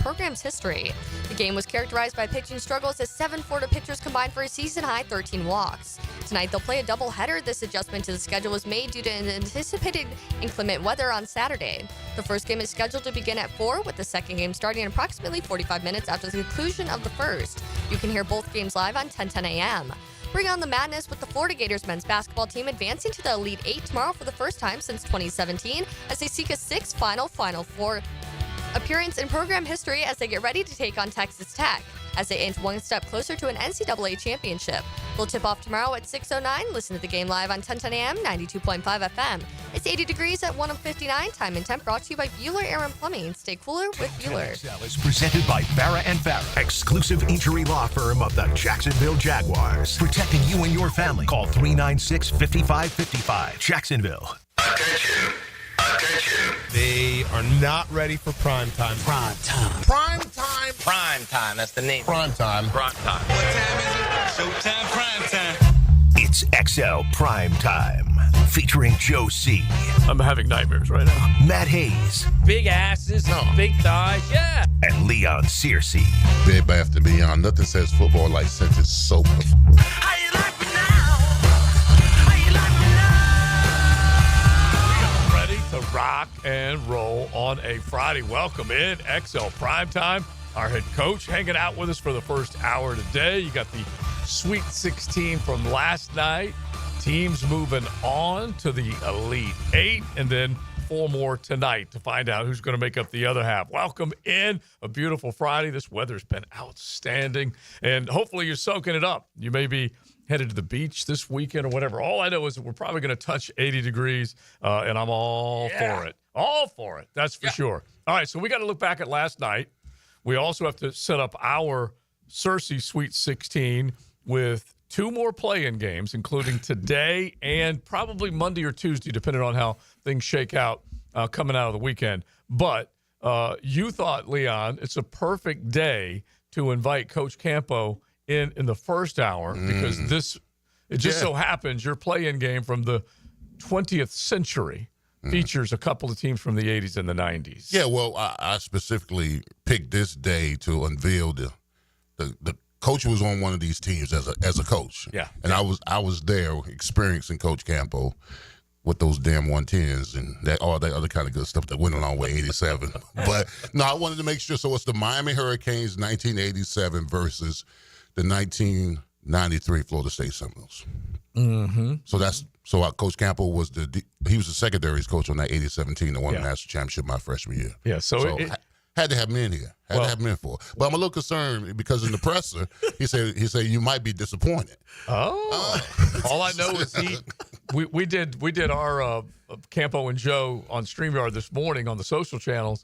program's history. The game was characterized by pitching struggles as 7 Florida pitchers combined for a season-high 13 walks. Tonight, they'll play a doubleheader. This adjustment to the schedule was made due to anticipated inclement weather on Saturday. The first game is scheduled to begin at 4, with the second game starting approximately 45 minutes after the conclusion of the first. You can hear both games live on 10:10 a.m. Bring on the madness with the Florida Gators men's basketball team advancing to the Elite Eight tomorrow for the first time since 2017 as they seek a 6th Final Four appearance in program history as they get ready to take on Texas Tech as they inch one step closer to an NCAA championship. They'll tip off tomorrow at 6:09. Listen to the game live on 10:10 a.m., 92.5 FM. It's 80 degrees at 1:59. Time and temp brought to you by Bueller Air and Plumbing. Stay cooler with Bueller. XL is presented by Farah and Farah, exclusive injury law firm of the Jacksonville Jaguars. Protecting you and your family. Call 396-5555. Jacksonville. Attention. They are not ready for prime time. Prime time. That's the name. Prime time. What time is it? Showtime. Prime time. It's XL Prime Time, featuring Joe C. I'm having nightmares right now. Matt Hayes. Big asses, big thighs, yeah. And Leon Searcy. Bed Bath & Beyond. Nothing says football like scented soap. How you like me now? How you like me now? Ready to rock and roll on a Friday. Welcome in XL Primetime. Our head coach hanging out with us for the first hour today. You got the Sweet 16 from last night. Teams moving on to the Elite Eight, and then 4 more tonight to find out who's going to make up the other half. Welcome in. A beautiful Friday. This weather's been outstanding, and hopefully you're soaking it up. You may be headed to the beach this weekend or whatever. All I know is that we're probably going to touch 80 degrees, and I'm all for it. All for it. That's for sure. All right, so we got to look back at last night. We also have to set up our Searcy Sweet 16 with 2 more play-in games, including today and probably Monday or Tuesday, depending on how things shake out coming out of the weekend. But you thought, Leon, it's a perfect day to invite Coach Campo in the first hour because it just so happens your play-in game from the 20th century features a couple of teams from the 80s and the 90s. Yeah, well, I specifically picked this day to unveil the coach was on one of these teams as a coach. Yeah. And I was there experiencing Coach Campo with those damn 110s and all that other kind of good stuff that went along with 87. But no, I wanted to make sure. So it's the Miami Hurricanes 1987 versus the 1993 Florida State Seminoles. Mm-hmm. So Coach Campo was the secondary's coach on that 87 team that won the national championship my freshman year. Yeah, so had to have men here. Had to have men for. But I'm a little concerned because in the presser, he said you might be disappointed. Oh. All I know is we did our Campo and Joe on StreamYard this morning on the social channels,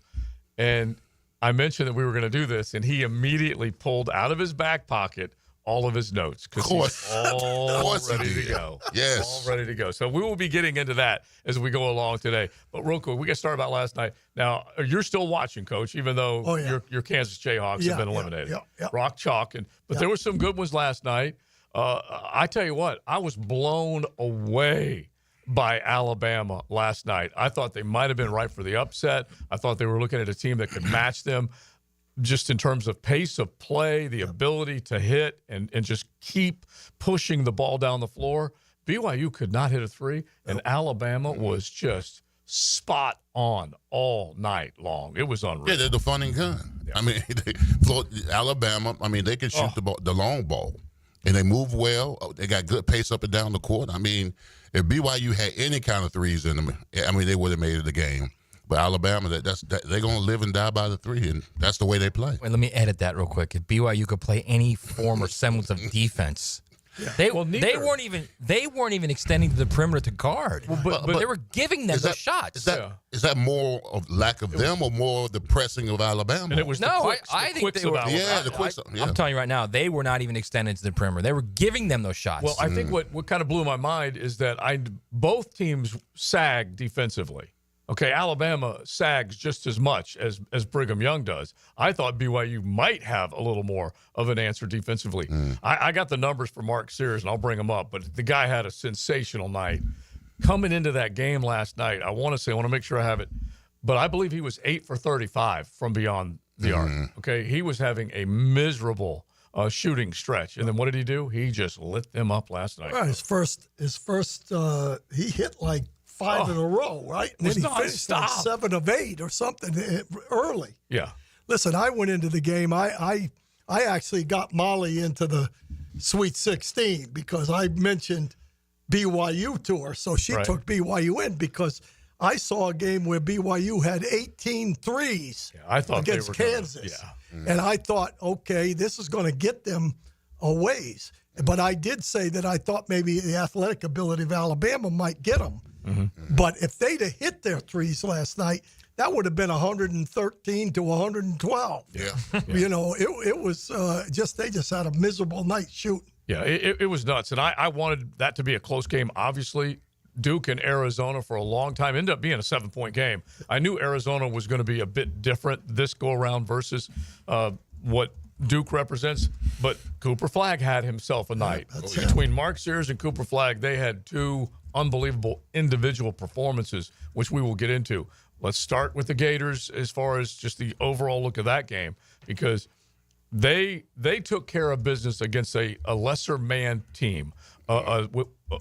and I mentioned that we were going to do this, and he immediately pulled out of his back pocket all of his notes because he's all ready to go. Yes. All ready to go. So we will be getting into that as we go along today. But real quick, we got started about last night. Now, you're still watching, Coach, even though your Kansas Jayhawks have been eliminated. Yeah. Rock, chalk. But there were some good ones last night. I tell you what, I was blown away by Alabama last night. I thought they might have been right for the upset. I thought they were looking at a team that could match them. Just in terms of pace of play, the ability to hit and just keep pushing the ball down the floor. BYU could not hit a 3, and Alabama was just spot on all night long. It was unreal. Yeah, they're the fun and gun. Yeah. I mean, Alabama, they can shoot the long ball, and they move well. They got good pace up and down the court. I mean, if BYU had any kind of threes in them, they would have made it a game. But Alabama, they're going to live and die by the 3, and that's the way they play. Wait, let me edit that real quick. If BYU could play any form or semblance of defense, they weren't even extending to the perimeter to guard. But they were giving them those shots. Is that more of lack of them or more of the pressing of Alabama? And it was I think they were. I'm telling you right now, they were not even extending to the perimeter. They were giving them those shots. Well, I think what kind of blew my mind is that both teams sagged defensively. Okay, Alabama sags just as much as Brigham Young does. I thought BYU might have a little more of an answer defensively. I got the numbers for Mark Sears, and I'll bring them up, but the guy had a sensational night. Coming into that game last night, I want to make sure I have it, but I believe he was 8 for 35 from beyond the arc. Okay, he was having a miserable shooting stretch, and then what did he do? He just lit them up last night. Well, his first, he hit like 5 in a row, right? And then he finished like 7 of 8 or something early. Yeah. Listen, I went into the game. I actually got Molly into the Sweet 16 because I mentioned BYU to her, so she took BYU in because I saw a game where BYU had 18 threes against Kansas. And I thought, okay, this is going to get them a ways. But I did say that I thought maybe the athletic ability of Alabama might get them. But if they'd have hit their threes last night, that would have been 113 to 112. You know, it was they just had a miserable night shooting. Yeah, it was nuts. And I wanted that to be a close game. Obviously, Duke and Arizona for a long time ended up being a 7-point game. I knew Arizona was going to be a bit different this go-around versus what Duke represents, but Cooper Flagg had himself a night. Between Mark Sears and Cooper Flagg, they had 2 unbelievable individual performances, which we will get into. Let's start with the Gators as far as just the overall look of that game, because they took care of business against a lesser man team.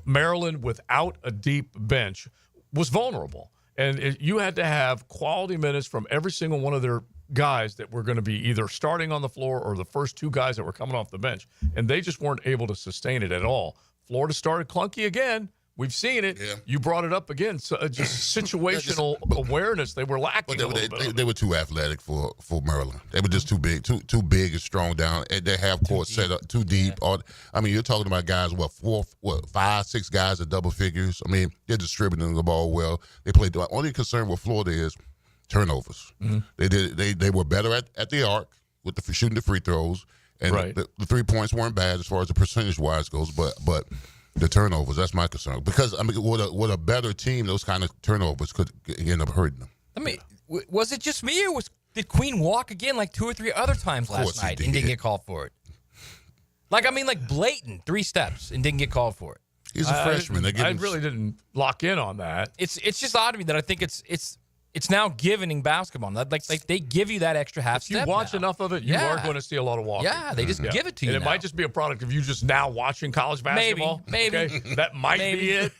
Maryland, without a deep bench, was vulnerable. And you had to have quality minutes from every single one of their guys that were going to be either starting on the floor or the first 2 guys that were coming off the bench. And they just weren't able to sustain it at all. Florida started clunky again. We've seen it. Yeah. You brought it up again. So just situational awareness they were lacking. But they were too athletic for Maryland. They were just too big and strong down. And they have court set up too deep. I mean, you're talking about guys, 5, 6 guys at double figures. I mean, they're distributing the ball well. They played. The only concern with Florida is turnovers. They were better at the arc with the shooting the free throws, and the 3 points weren't bad as far as the percentage wise goes. But the turnovers, that's my concern. Because, I mean, with a better team, those kind of turnovers could end up hurting them. I mean, was it just me, or did Queen walk again like 2 or 3 other times last night and didn't get called for it? Like blatant 3 steps and didn't get called for it. He's a freshman. I really didn't lock in on that. It's just odd to me that I think it's now givening basketball. Like they give you that extra half step. If you watch enough of it, you are going to see a lot of walking. Yeah, they just give it to you. And it might just be a product of you just now watching college basketball. Maybe. Okay? That might be it.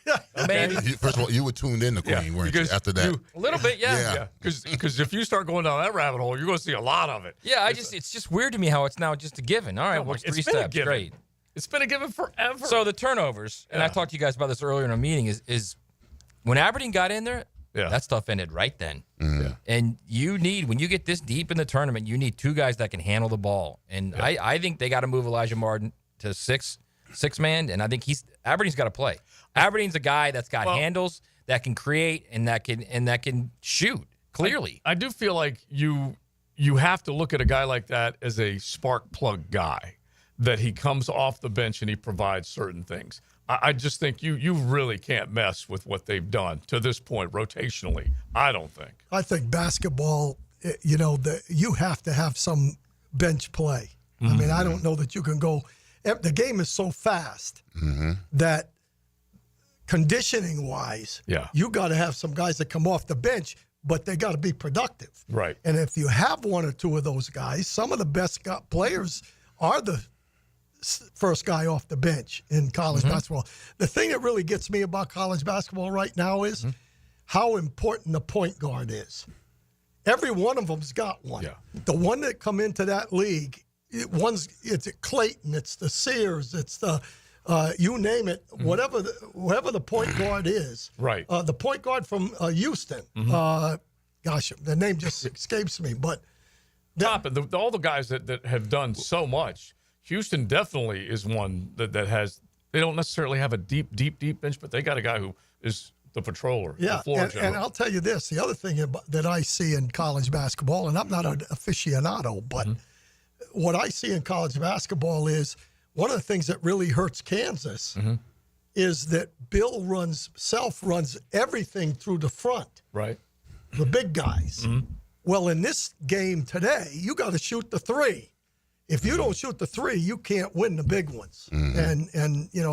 Maybe. First of all, you were tuned in to Queen, weren't you, after that? A little bit, yeah. Because if you start going down that rabbit hole, you're going to see a lot of it. Yeah, it's just weird to me how it's now just a given. All right, well, it's 3 steps. Great. It's been a given forever. So the turnovers, and I talked to you guys about this earlier in a meeting, is when Aberdeen got in there, that stuff ended right then. And when you get this deep in the tournament, you need 2 guys that can handle the ball. And I think they got to move Elijah Martin to six man, and I think Aberdeen's got to play. Aberdeen's a guy that's got handles, that can create, and that can shoot clearly. I do feel like you have to look at a guy like that as a spark plug guy, that he comes off the bench and he provides certain things. I just think you really can't mess with what they've done to this point rotationally. I don't think. I think basketball, you have to have some bench play. I mean, I don't know that you can go. The game is so fast that conditioning-wise, you got to have some guys that come off the bench, but they got to be productive. Right. And if you have 1 or 2 of those guys, some of the best players are the first guy off the bench in college basketball. The thing that really gets me about college basketball right now is how important the point guard is. Every one of them's got one. Yeah. The one that come into that league, it's Clayton, it's the Sears, it's the you name it, whoever the point guard is. Right. The point guard from Houston. Gosh, the name just escapes me, but all the guys that have done so much. Houston definitely is one that has. They don't necessarily have a deep bench, but they got a guy who is the patroller. Yeah, and I'll tell you this: the other thing that I see in college basketball, and I'm not an aficionado, but what I see in college basketball is one of the things that really hurts Kansas is that Bill runs everything through the front. Right. The big guys. Well, in this game today, you got to shoot the 3. If you don't shoot the 3, you can't win the big ones. And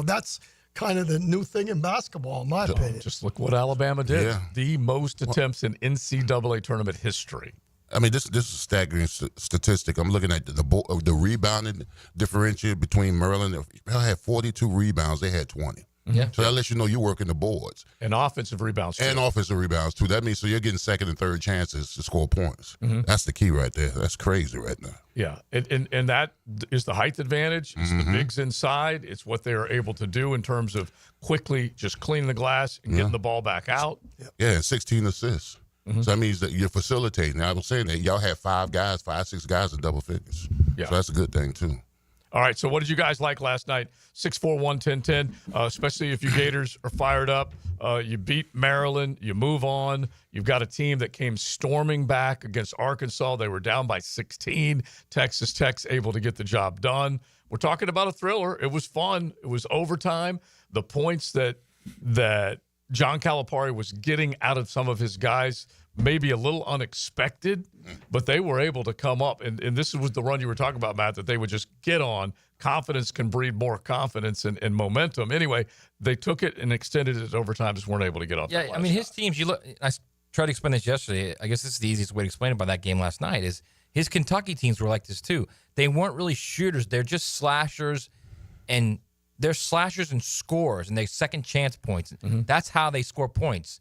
that's kind of the new thing in basketball, in my opinion. Just look what Alabama did. Yeah. The most attempts in NCAA tournament history. I mean, this is a staggering statistic. I'm looking at the rebounding differential between Maryland. Maryland had 42 rebounds. They had 20. Yeah. So that lets you know you're working the boards. And offensive rebounds, too. And offensive rebounds, too. That means so you're getting second and third chances to score points. That's the key right there. That's crazy right now. Yeah, and that is the height advantage. It's the bigs inside. It's what they are able to do in terms of quickly just cleaning the glass and getting the ball back out. Yeah, and 16 assists. So that means that you're facilitating. Now, I was saying that y'all had 5, 6 guys in double figures. Yeah. So that's a good thing, too. All right, so what did you guys like last night? 641-1010, especially if you Gators are fired up. You beat Maryland. You move on. You've got a team that came storming back against Arkansas. They were down by 16. Texas Tech's able to get the job done. We're talking about a thriller. It was fun. It was overtime. The points that John Calipari was getting out of some of his guys maybe a little unexpected, but they were able to come up. And this was the run you were talking about, Matt, that they would just get on. Confidence can breed more confidence and momentum. Anyway, they took it and extended it to overtime, just weren't able to get off. Yeah, I mean, his teams, you look, I tried to explain this yesterday. I guess this is the easiest way to explain it about that game last night, is his Kentucky teams were like this too. They weren't really shooters. They're just slashers, and they're slashers and scorers, and they second chance points. That's how they score points.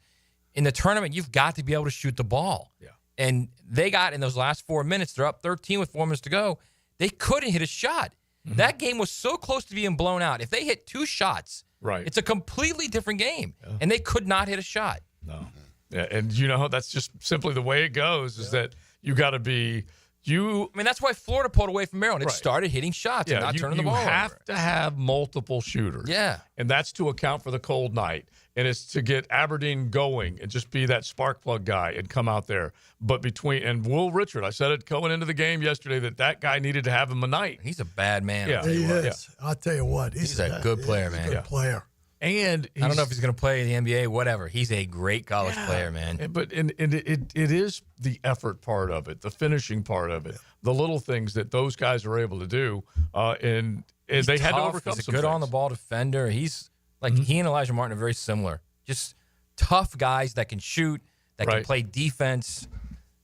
In the tournament, you've got to be able to shoot the ball. Yeah. And they got, in those last 4 minutes, they're up 13 with 4 minutes to go. They couldn't hit a shot. That game was so close to being blown out. If they hit 2 shots, it's a completely different game. Yeah. And they could not hit a shot. No. Yeah, and that's just simply the way it goes, is that you got to be – I mean, that's why Florida pulled away from Maryland. It started hitting shots and not turning the ball over. You have to have multiple shooters. Yeah. And that's to account for the cold night. And it's to get Aberdeen going and just be that spark plug guy and come out there. But and Will Richard, I said it going into the game yesterday, that guy needed to have him a night. He's a bad man. Yeah. He is. Yeah. I'll tell you what. He's a good player, man. Good player. And I don't know if he's going to play in the NBA, whatever. He's a great college player, man. But it is the effort part of it, the finishing part of it, the little things that those guys are able to do. And they had to overcome He's a some good things. on-the-ball defender. He's like he and Elijah Martin are very similar. Just tough guys that can shoot, that can play defense.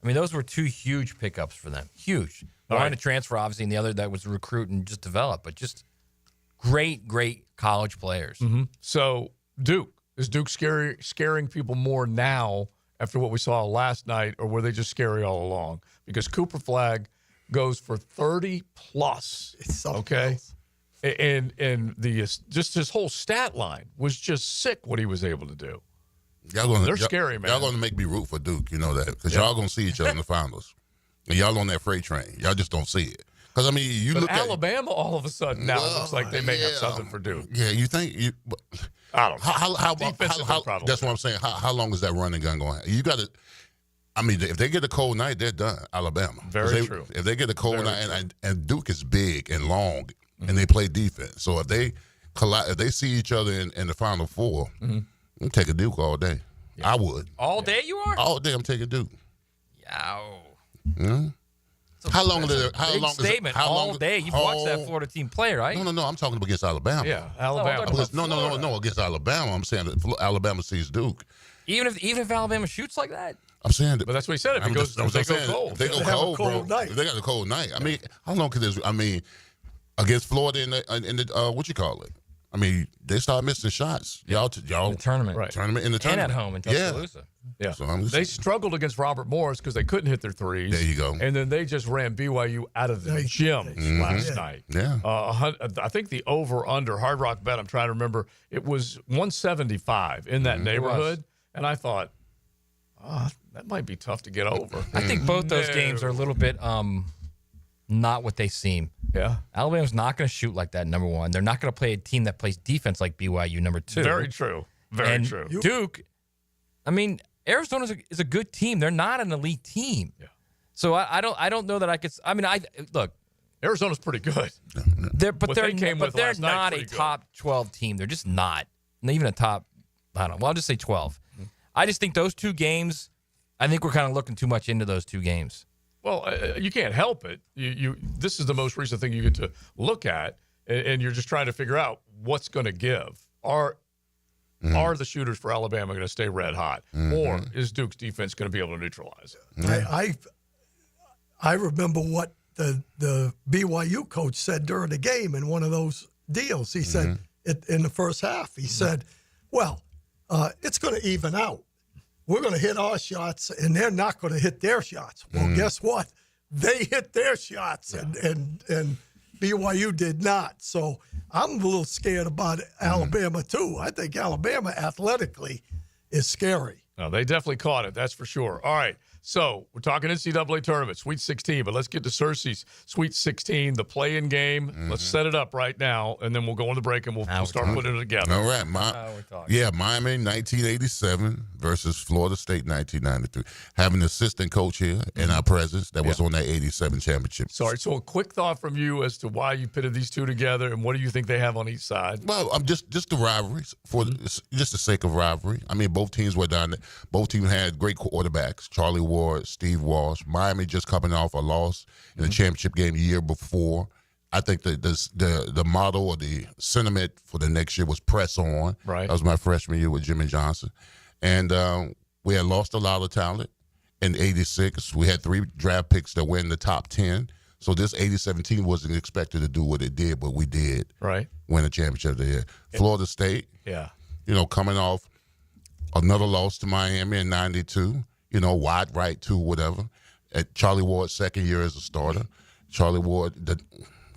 I mean, those were 2 huge pickups for them. Huge. One to transfer, obviously, and the other that was recruit and just develop. But just great college players. So is Duke scaring people more now after what we saw last night, or were they just scary all along? Because Cooper Flagg goes for 30 plus. It's so okay. close. And just his whole stat line was just sick what he was able to do. They're scary, man. Y'all going to make me root for Duke, you know that, because y'all going to see each other in the finals. And y'all on that freight train. Y'all just don't see it. Because, I mean, you look at Alabama all of a sudden now looks like they may have something for Duke. Yeah, you think I don't know. How probably. that's what I'm saying. How long is that running gun going to have? You got to. I mean, if they get a cold night, they're done. Alabama. Very true. If they get a cold night, and Duke is big and long, and they play defense. So if they collide, if they see each other in the Final Four, I'm taking Duke all day. Yeah. I would. All day you are? All day I'm taking Duke. Yow. How long is it? Big statement. All day. You've watched that Florida team play, right? No. I'm talking against Alabama. Yeah, Alabama. No. Against Alabama. I'm saying that Alabama sees Duke. Even if Alabama shoots like that? I'm saying that. But that's what he said. If they go cold. If they go cold, bro. If they got a cold night. I mean, how long could this? I mean, against Florida in the what you call it? I mean, they start missing shots. Y'all the tournament, right? Tournament in the tournament, and at home in Tuscaloosa. Yeah. So they struggled against Robert Morris because they couldn't hit their threes. There you go. And then they just ran BYU out of the gym last night. Yeah. I think the over-under, Hard Rock bet, I'm trying to remember, it was 175 in that neighborhood. And I thought, that might be tough to get over. I think both those games are a little bit not what they seem. Yeah. Alabama's not going to shoot like that, number one. They're not going to play a team that plays defense like BYU, number two. Very true. Very true. Duke, I mean, Arizona is a good team. They're not an elite team. Yeah. So I don't know that I could. I mean, look. Arizona's pretty good. They're last night, not a top 12 team. They're just not. Not even a top. I don't know. Well, I'll just say 12. I just think those 2 games. I think we're kind of looking too much into those 2 games. Well, you can't help it. This is the most recent thing you get to look at, and you're just trying to figure out what's going to give. Are the shooters for Alabama going to stay red hot, or is Duke's defense going to be able to neutralize it? I remember what the BYU coach said during the game in one of those deals. He said in the first half, he said, well, it's going to even out. We're going to hit our shots, and they're not going to hit their shots. Well, guess what? They hit their shots, and BYU did not. So I'm a little scared about Alabama, too. I think Alabama athletically is scary. No, they definitely caught it. That's for sure. All right. So we're talking NCAA tournament, Sweet 16, but let's get to Searcy's Sweet 16, the play-in game. Let's set it up right now, and then we'll go on the break, and we'll start putting it together. All right. Miami 1987 versus Florida State 1993. Having an assistant coach here in our presence that was on that 87 championship. Sorry. So a quick thought from you as to why you pitted these two together, and what do you think they have on each side? Well, I'm just the rivalries, for just the sake of rivalry. I mean, both teams were down there. Both teams had great quarterbacks, Charlie Ward, Steve Walsh. Miami just coming off a loss in the championship game the year before. I think the motto or the sentiment for the next year was press on. Right. That was my freshman year with Jimmy Johnson. And we had lost a lot of talent in 86. We had 3 draft picks that were in the top 10. So this 87 team wasn't expected to do what it did, but we did. Right. Win a championship there. Florida State. Yeah. Coming off another loss to Miami in 92. Wide right too, whatever. At Charlie Ward's second year as a starter. Charlie Ward, the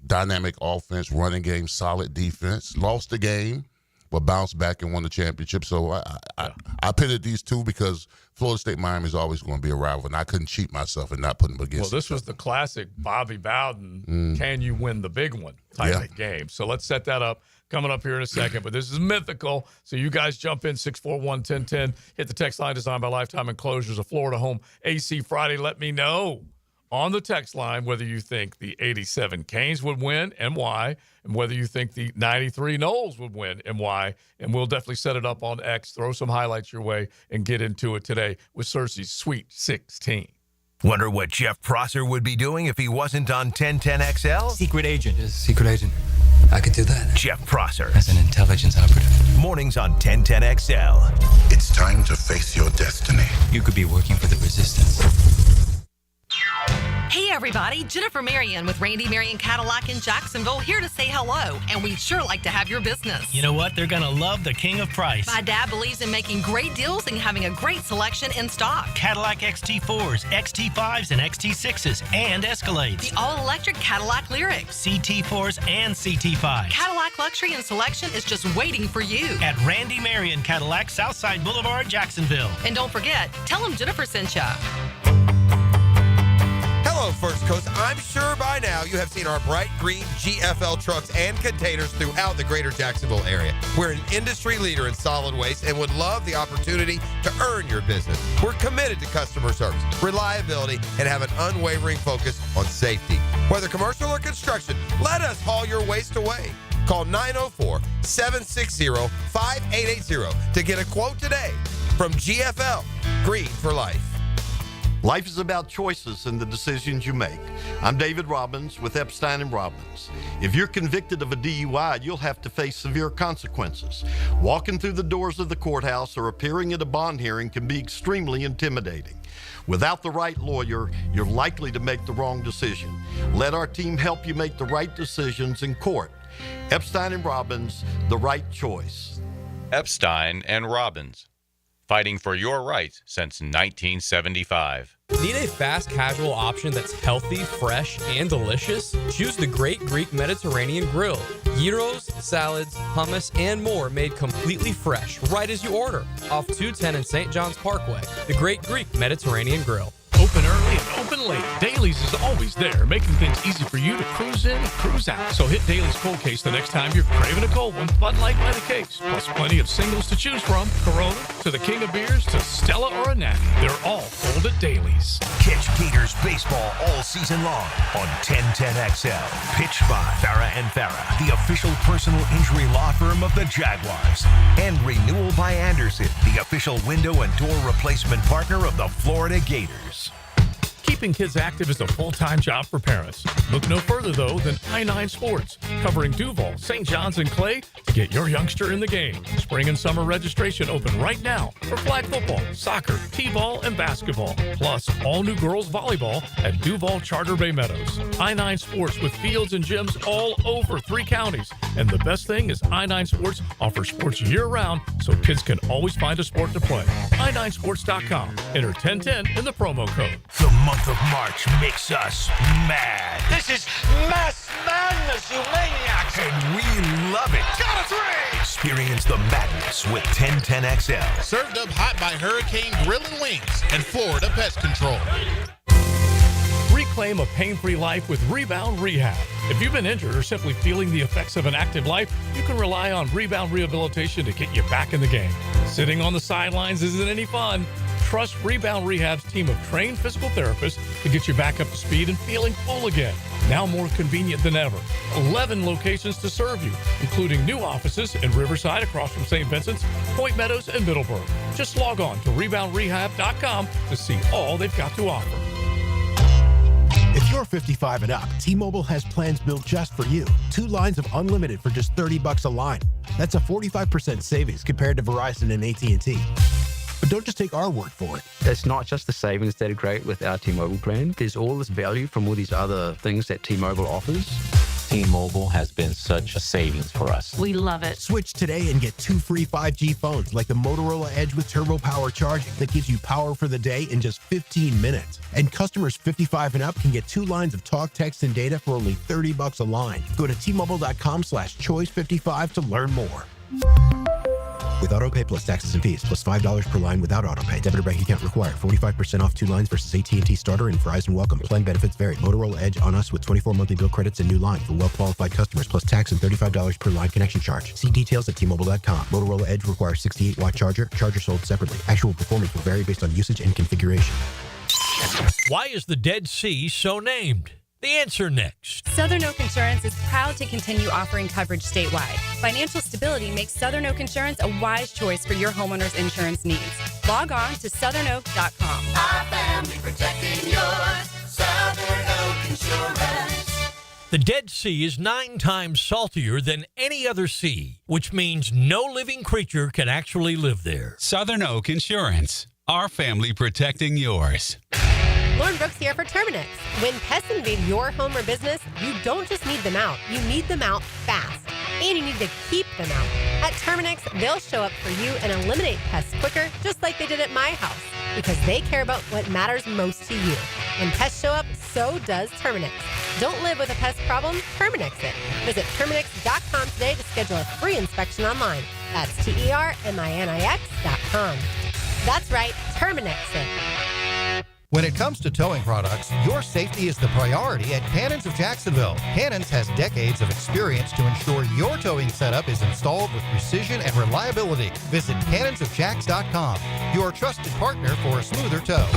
dynamic offense, running game, solid defense. Lost the game, but bounced back and won the championship. So I pitted these two because Florida State Miami is always going to be a rival, and I couldn't cheat myself and not put them against. Well, this was the classic Bobby Bowden, can you win the big one type of game. So let's set that up. Coming up here in a second, but this is mythical. So you guys jump in 641-1010. Hit the text line designed by Lifetime Enclosures, a Florida home AC Friday. Let me know on the text line whether you think the 87 Canes would win and why, and whether you think the 93 Noles would win and why. And we'll definitely set it up on X, throw some highlights your way, and get into it today with Searcy's Sweet 16. Wonder what Jeff Prosser would be doing if he wasn't on 1010XL? Secret agent. Secret agent. I could do that. Jeff Prosser. As an intelligence operative. Mornings on 1010XL. It's time to face your destiny. You could be working for the resistance. Hey everybody, Jennifer Marion with Randy Marion Cadillac in Jacksonville here to say hello, and we'd sure like to have your business. You know what? They're going to love the king of price. My dad believes in making great deals and having a great selection in stock. Cadillac XT4s, XT5s, and XT6s, and Escalades. The all-electric Cadillac Lyrics. CT4s and CT5s. Cadillac luxury and selection is just waiting for you. At Randy Marion Cadillac, Southside Boulevard, Jacksonville. And don't forget, tell them Jennifer sent ya. Hello, First Coast. I'm sure by now you have seen our bright green GFL trucks and containers throughout the greater Jacksonville area. We're an industry leader in solid waste and would love the opportunity to earn your business. We're committed to customer service, reliability, and have an unwavering focus on safety. Whether commercial or construction, let us haul your waste away. Call 904-760-5880 to get a quote today from GFL, Green for Life. Life is about choices and the decisions you make. I'm David Robbins with Epstein & Robbins. If you're convicted of a DUI, you'll have to face severe consequences. Walking through the doors of the courthouse or appearing at a bond hearing can be extremely intimidating. Without the right lawyer, you're likely to make the wrong decision. Let our team help you make the right decisions in court. Epstein & Robbins, the right choice. Epstein & Robbins. Fighting for your rights since 1975. Need a fast casual option that's healthy, fresh, and delicious? Choose the Great Greek Mediterranean Grill. Gyros, salads, hummus, and more made completely fresh right as you order. Off 210 and St. John's Parkway. The Great Greek Mediterranean Grill. Open early and open late. Dailies is always there, making things easy for you to cruise in and cruise out. So hit Dailies Cold Case the next time you're craving a cold one. Bud Light by the case. Plus plenty of singles to choose from. Corona to the King of Beers to Stella or a Natty. They're all cold at Dailies. Catch Gators baseball all season long on 1010XL. Pitched by Farah and Farah, the official personal injury law firm of the Jaguars. And Renewal by Anderson, the official window and door replacement partner of the Florida Gators. Keep Keeping kids active is a full-time job for parents. Look no further, though, than I-9 Sports, covering Duval, St. John's, and Clay to get your youngster in the game. Spring and summer registration open right now for flag football, soccer, t-ball, and basketball. Plus, all new girls volleyball at Duval Charter Bay Meadows. I-9 Sports with fields and gyms all over 3 counties. And the best thing is I-9 Sports offers sports year-round so kids can always find a sport to play. i9sports.com. Enter 1010 in the promo code. The month of March makes us mad. This is mass madness, you maniacs! And we love it. Got a 3! Experience the madness with 1010XL. Served up hot by Hurricane Grill and Wings and Florida Pest Control. Reclaim a pain-free life with Rebound Rehab. If you've been injured or simply feeling the effects of an active life, you can rely on Rebound Rehabilitation to get you back in the game. Sitting on the sidelines isn't any fun. Trust Rebound Rehab's team of trained physical therapists to get you back up to speed and feeling full again. Now more convenient than ever. 11 locations to serve you, including new offices in Riverside across from St. Vincent's, Point Meadows, and Middleburg. Just log on to reboundrehab.com to see all they've got to offer. If you're 55 and up, T-Mobile has plans built just for you. 2 lines of unlimited for just $30 a line. That's a 45% savings compared to Verizon and AT&T. But don't just take our word for it. It's not just the savings that are great with our T-Mobile plan. There's all this value from all these other things that T-Mobile offers. T-Mobile has been such a savings for us. We love it. Switch today and get 2 free 5G phones like the Motorola Edge with Turbo Power charging that gives you power for the day in just 15 minutes. And customers 55 and up can get 2 lines of talk, text, and data for only $30 a line. Go to T-Mobile.com/choice55 to learn more. With AutoPay plus taxes and fees, plus $5 per line without AutoPay. Debit or bank account required. 45% off 2 lines versus AT&T Starter and Verizon Welcome. Plan benefits vary. Motorola Edge on us with 24 monthly bill credits and new line for well-qualified customers, plus tax and $35 per line connection charge. See details at T-Mobile.com. Motorola Edge requires 68-watt charger. Charger sold separately. Actual performance will vary based on usage and configuration. Why is the Dead Sea so named? The answer next. Southern Oak Insurance is proud to continue offering coverage statewide. Financial stability makes Southern Oak Insurance a wise choice for your homeowner's insurance needs. Log on to southernoak.com. Our family protecting yours. Southern Oak Insurance. The Dead Sea is 9 times saltier than any other sea, which means no living creature can actually live there. Southern Oak Insurance. Our family protecting yours. Lauren Brooks here for Terminix. When pests invade your home or business, you don't just need them out, you need them out fast. And you need to keep them out. At Terminix, they'll show up for you and eliminate pests quicker, just like they did at my house, because they care about what matters most to you. When pests show up, so does Terminix. Don't live with a pest problem, Terminix it. Visit Terminix.com today to schedule a free inspection online. That's TERMINIX.com. That's right, Terminix it. When it comes to towing products, your safety is the priority at Cannons of Jacksonville. Cannons has decades of experience to ensure your towing setup is installed with precision and reliability. Visit cannonsofjacks.com, your trusted partner for a smoother tow.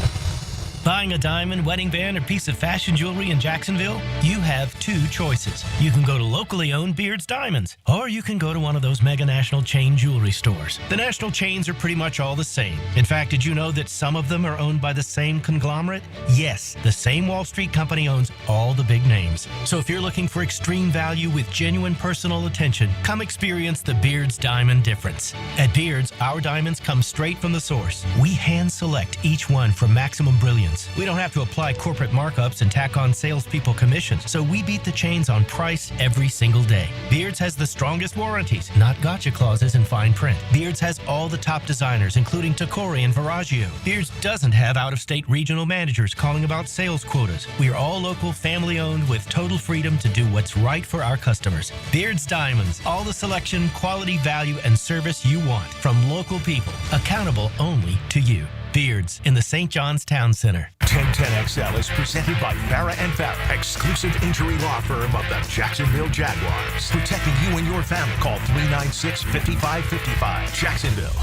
Buying a diamond, wedding band, or piece of fashion jewelry in Jacksonville? You have 2 choices. You can go to locally owned Beard's Diamonds, or you can go to one of those mega national chain jewelry stores. The national chains are pretty much all the same. In fact, did you know that some of them are owned by the same conglomerate? Yes, the same Wall Street company owns all the big names. So if you're looking for extreme value with genuine personal attention, come experience the Beard's Diamond difference. At Beard's, our diamonds come straight from the source. We hand select each one for maximum brilliance. We don't have to apply corporate markups and tack on salespeople commissions, so we beat the chains on price every single day. Beards has the strongest warranties, not gotcha clauses in fine print. Beards has all the top designers, including Tacori and Viraggio. Beards doesn't have out-of-state regional managers calling about sales quotas. We are all local, family-owned, with total freedom to do what's right for our customers. Beards Diamonds, all the selection, quality, value, and service you want from local people, accountable only to you. Beards in the St. John's Town Center. 1010XL is presented by Farah and Farah, exclusive injury law firm of the Jacksonville Jaguars. Protecting you and your family. Call 396-5555. Jacksonville.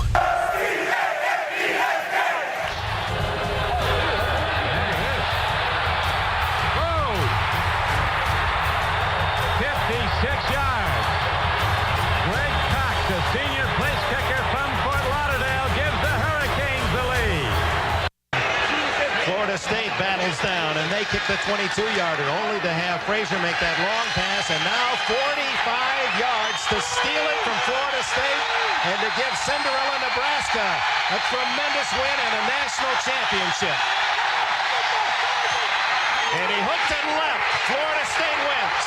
Whoa! 56 yards. Greg Cox, the senior place kicker from Fort Lauderdale, gives the Hurricanes the lead. Florida State battles down, kick the 22-yarder, only to have Frazier make that long pass, and now 45 yards to steal it from Florida State and to give Cinderella, Nebraska a tremendous win and a national championship. And he hooked it left. Florida State wins.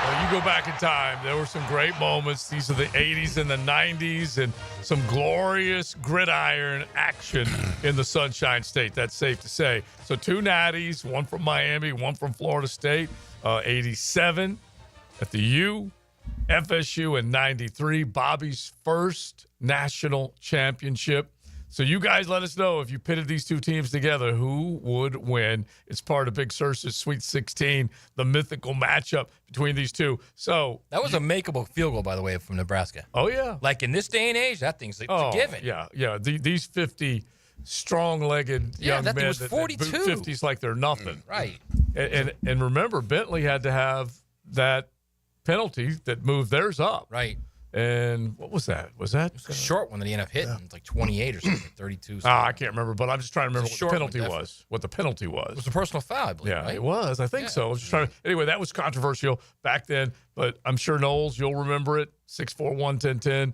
Well, you go back in time, there were some great moments. These are the 80s and the 90s and some glorious gridiron action in the Sunshine State. That's safe to say. So 2 natties, one from Miami, one from Florida State, 87 at the U, FSU in 93, Bobby's first national championship. So you guys let us know if you pitted these two teams together, who would win. It's part of Big Searcy's Sweet 16, the mythical matchup between these two. So that was a makeable field goal, by the way, from Nebraska. Oh, yeah. Like in this day and age, that thing's a given. Yeah. These 50 strong-legged young men was that 42. boot 50s like they're nothing. Right. And remember, Bentley had to have that penalty that moved theirs up. Right. And what was that? Was that a short one that he ended up hitting? It's like 28 or something, 32. I can't remember, but I'm just trying to remember what the penalty one, was. What the penalty was. It was a personal foul, I believe. Yeah, right? it was. I think so. I was just trying to. Anyway, that was controversial back then, but I'm sure Knowles, you'll remember it. 6'4", 110-10.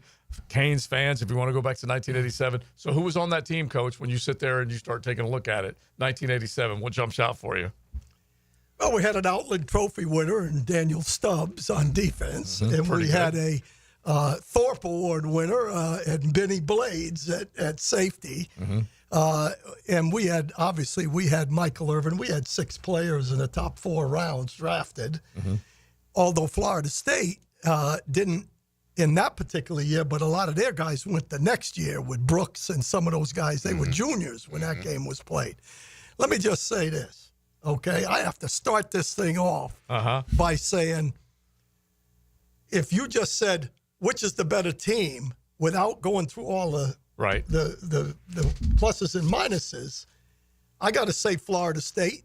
Canes fans, if you want to go back to 1987. So who was on that team, Coach, when you sit there and you start taking a look at it? 1987. What jumps out for you? Well, we had an Outland Trophy winner and Daniel Stubbs on defense, and we had a Thorpe Award winner and Benny Blades at safety. And we had Michael Irvin. We had 6 players in the top 4 rounds drafted. Although Florida State didn't in that particular year, but a lot of their guys went the next year with Brooks and some of those guys. They were juniors when that game was played. Let me just say this. Okay, I have to start this thing off by saying, if you just said which is the better team without going through all the pluses and minuses, I got to say Florida State,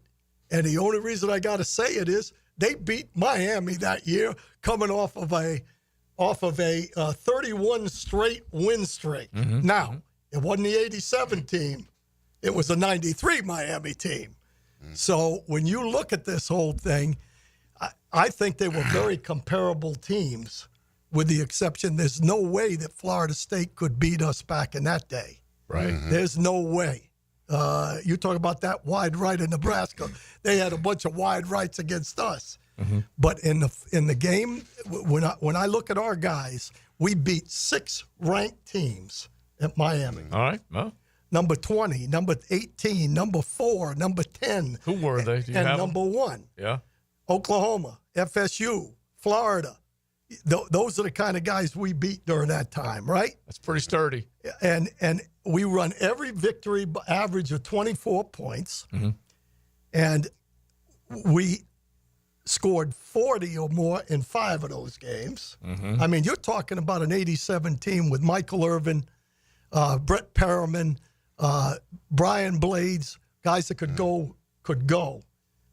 and the only reason I got to say it is they beat Miami that year, coming off of a 31 straight win streak. Now, it wasn't the 87 team; it was a 93 Miami team. So when you look at this whole thing, I think they were very comparable teams, with the exception there's no way that Florida State could beat us back in that day. Right. There's no way. You talk about that wide right in Nebraska. They had a bunch of wide rights against us. But in the game, when I look at our guys, we beat 6 ranked teams at Miami. All right. Well. Number 20, number 18, number 4, number 10. Who were they? Do you have number 1. Yeah. Oklahoma, FSU, Florida. Those are the kind of guys we beat during that time, right? That's pretty sturdy. And we run every victory average of 24 points. And we scored 40 or more in 5 of those games. I mean, you're talking about an 87 team with Michael Irvin, Brett Perriman, Brian Blades, guys that could go.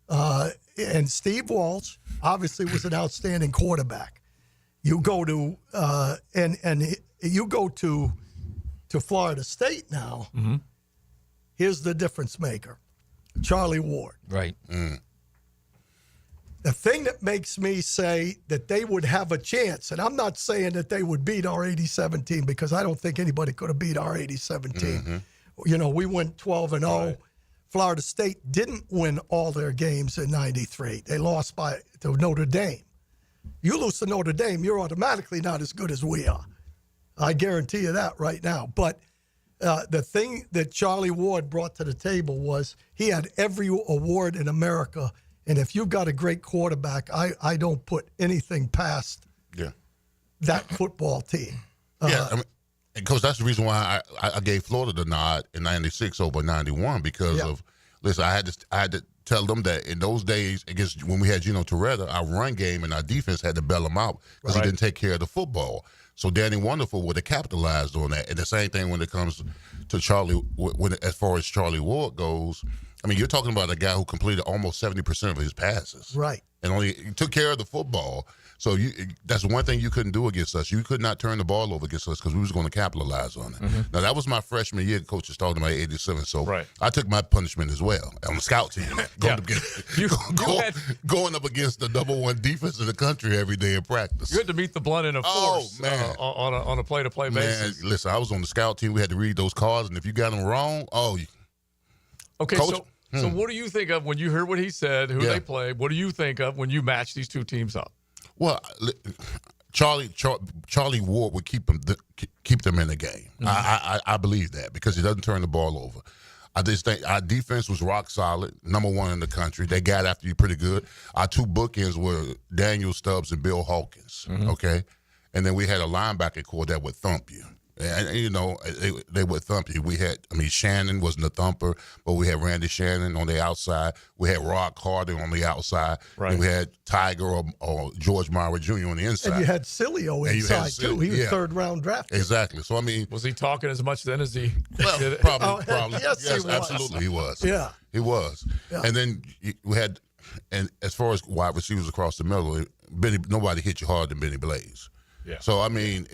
And Steve Walsh obviously was an outstanding quarterback. You go to you go to Florida State now. Here's the difference maker, Charlie Ward. Right. The thing that makes me say that they would have a chance, and I'm not saying that they would beat our 87 team, because I don't think anybody could have beat our 87 team. You know, we went 12-0. Right. Florida State didn't win all their games in 93. They lost to Notre Dame. You lose to Notre Dame, you're automatically not as good as we are. I guarantee you that right now. But the thing that Charlie Ward brought to the table was he had every award in America. And if you've got a great quarterback, I don't put anything past that football team. I mean, and Coach, that's the reason why I gave Florida the nod in '96 over '91, because of, listen, I had to tell them that in those days, against when we had Gino Torretta, our run game and our defense had to bail him out because he didn't take care of the football. So Danny Wonderful would have capitalized on that. And the same thing when it comes to Charlie, as far as Charlie Ward goes, I mean, you're talking about a guy who completed almost 70% of his passes. Right. And only took care of the football. So that's one thing you couldn't do against us. You could not turn the ball over against us because we was going to capitalize on it. Mm-hmm. Now, that was my freshman year. The coach was talking about 87. So right. I took my punishment as well on the scout team. Going up against the #1 defense in the country every day in practice. You had to meet the blunt in a force on a play-to-play basis. Man, listen, I was on the scout team. We had to read those cards, and if you got them wrong, okay, coach, so what do you think of when you hear what he said, who they played? What do you think of when you match these two teams up? Well, Charlie Ward would keep them in the game. Mm-hmm. I believe that because he doesn't turn the ball over. I just think our defense was rock solid, #1 in the country. They got after you pretty good. Our two bookends were Daniel Stubbs and Bill Hawkins, okay? And then we had a linebacker core that would thump you. And you know, they would thump you. Shannon wasn't a thumper, but we had Randy Shannon on the outside. We had Rod Carter on the outside. Right. And we had Tiger or George Myra Jr. on the inside. And you had Cilio inside, too. He was third-round drafted. Exactly. So, I mean. Was he talking as much then as he did? Probably. Yes, he was. Absolutely, he was. Yeah. He was. Yeah. And then we had, and as far as wide receivers across the middle, nobody hit you harder than Benny Blaze. Yeah. So, I mean,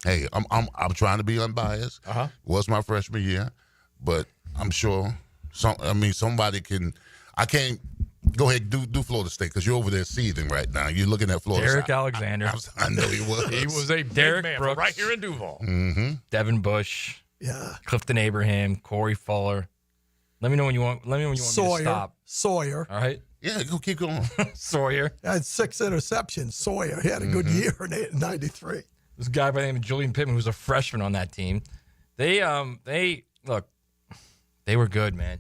hey, I'm trying to be unbiased. It was my freshman year, but I'm sure somebody can. I can't go ahead and do Florida State because you're over there seething right now. You're looking at Florida Derek State. Alexander. I know he was. He was a Derek big man Brooks, right here in Duval. Mm-hmm. Devin Bush. Yeah. Clifton Abraham. Corey Fuller. Let me know when you want. Let me know when you want me to stop. Sawyer. All right. Yeah, go keep going. Sawyer had 6 interceptions. Sawyer. He had a good year in '93. This guy by the name of Julian Pittman, who was a freshman on that team. They look, they were good, man.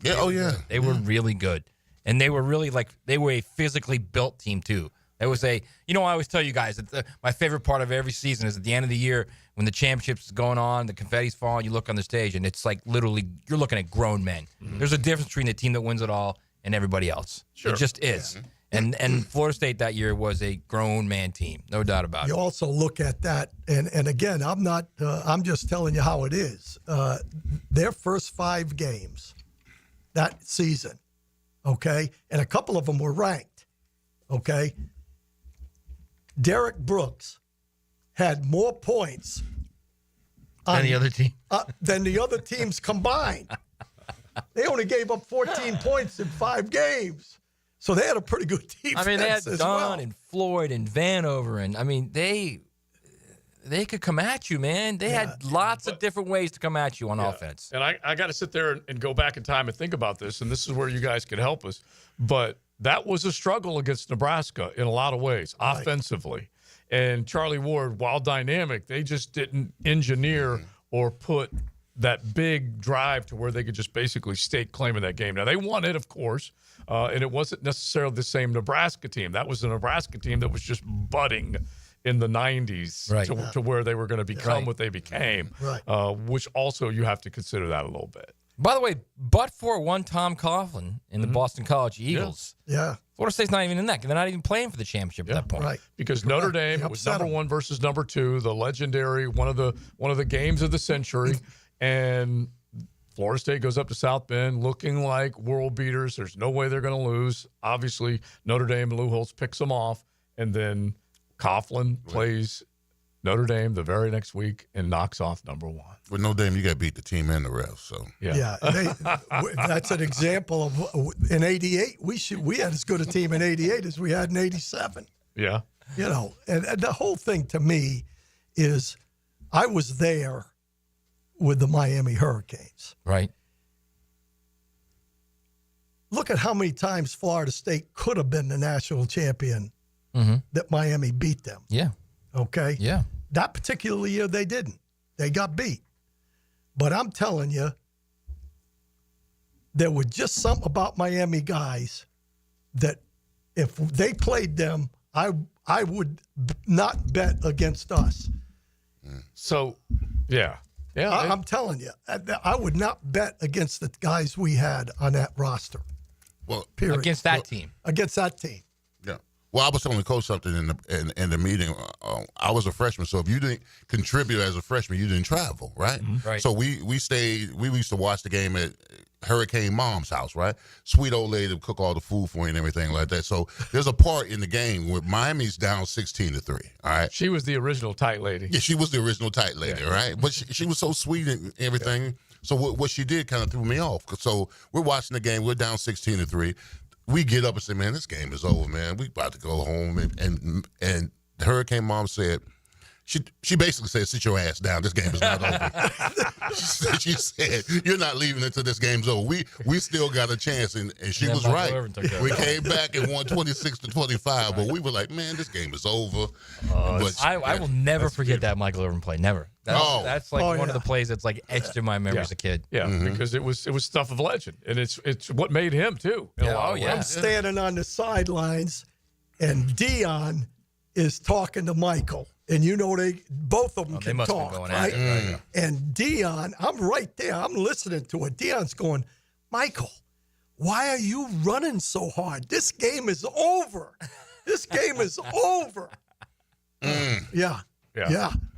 Yeah, They were really good. And they were really they were a physically built team too. It was I always tell you guys that my favorite part of every season is at the end of the year when the championship's going on, the confetti's falling, you look on the stage and it's like literally you're looking at grown men. Mm-hmm. There's a difference between the team that wins it all and everybody else. Sure. It just is. Yeah. And Florida State that year was a grown man team, no doubt about it. You also look at that, and again, I'm just telling you how it is. Their first 5 games that season, okay, and a couple of them were ranked, okay. Derek Brooks had more points than the other team than the other teams combined. They only gave up 14 points in 5 games. So they had a pretty good defense. I mean, they had Don and Floyd and Vanover, and I mean, they could come at you, man. They had lots of different ways to come at you on offense. And I got to sit there and go back in time and think about this, and this is where you guys could help us. But that was a struggle against Nebraska in a lot of ways, offensively. And Charlie Ward, while dynamic, they just didn't engineer or put that big drive to where they could just basically stake claim in that game. Now, they won it, of course, and it wasn't necessarily the same Nebraska team. That was the Nebraska team that was just budding in the 90s to where they were going to become what they became, which also you have to consider that a little bit. By the way, but for one Tom Coughlin in the Boston College Eagles, Florida State's not even in that. They're not even playing for the championship at that point. Right. Because Notre Dame was #1 versus #2, the legendary one of the games of the century. And Florida State goes up to South Bend looking like world beaters. There's no way they're going to lose. Obviously, Notre Dame, Lou Holtz picks them off. And then Coughlin plays Notre Dame the very next week and knocks off #1. With Notre Dame, you got to beat the team and the refs. So that's an example of in '88. We had as good a team in '88 as we had in '87. Yeah, and the whole thing to me is, I was there with the Miami Hurricanes. Right. Look at how many times Florida State could have been the national champion that Miami beat them. Yeah. Okay? Yeah. That particular year, they didn't. They got beat. But I'm telling you, there was just something about Miami guys that if they played them, I would not bet against us. So, yeah. Yeah, I'm telling you, I would not bet against the guys we had on that roster. Well, period. Against that team. Against that team. Yeah. Well, I was telling the coach something in the meeting. I was a freshman, so if you didn't contribute as a freshman, you didn't travel, right? Mm-hmm. Right. So we stayed. We used to watch the game Hurricane Mom's house, right? Sweet old lady to cook all the food for you and everything like that. So there's a part in the game where Miami's down 16-3. All right. She was the original tight lady. Yeah, she was the original tight lady, right? But she was so sweet and everything. Yeah. So what she did kind of threw me off. So we're watching the game. We're down 16-3. We get up and say, "Man, this game is over, man. We about to go home." And the Hurricane Mom said, She basically said, "Sit your ass down. This game is not over." she said, "You're not leaving until this game's over. We still got a chance," and she was right. We came back and won 26-25, but we were like, "Man, this game is over." I will never forget that Michael Irvin play. Never. That's like one of the plays that's like etched in my memory as a kid. Yeah, because it was stuff of legend, and it's what made him too. I'm standing on the sidelines, and Dion is talking to Michael. And both of them can talk, right? And Dion, I'm right there. I'm listening to it. Dion's going, "Michael, why are you running so hard? This game is over. This game is over." Yeah.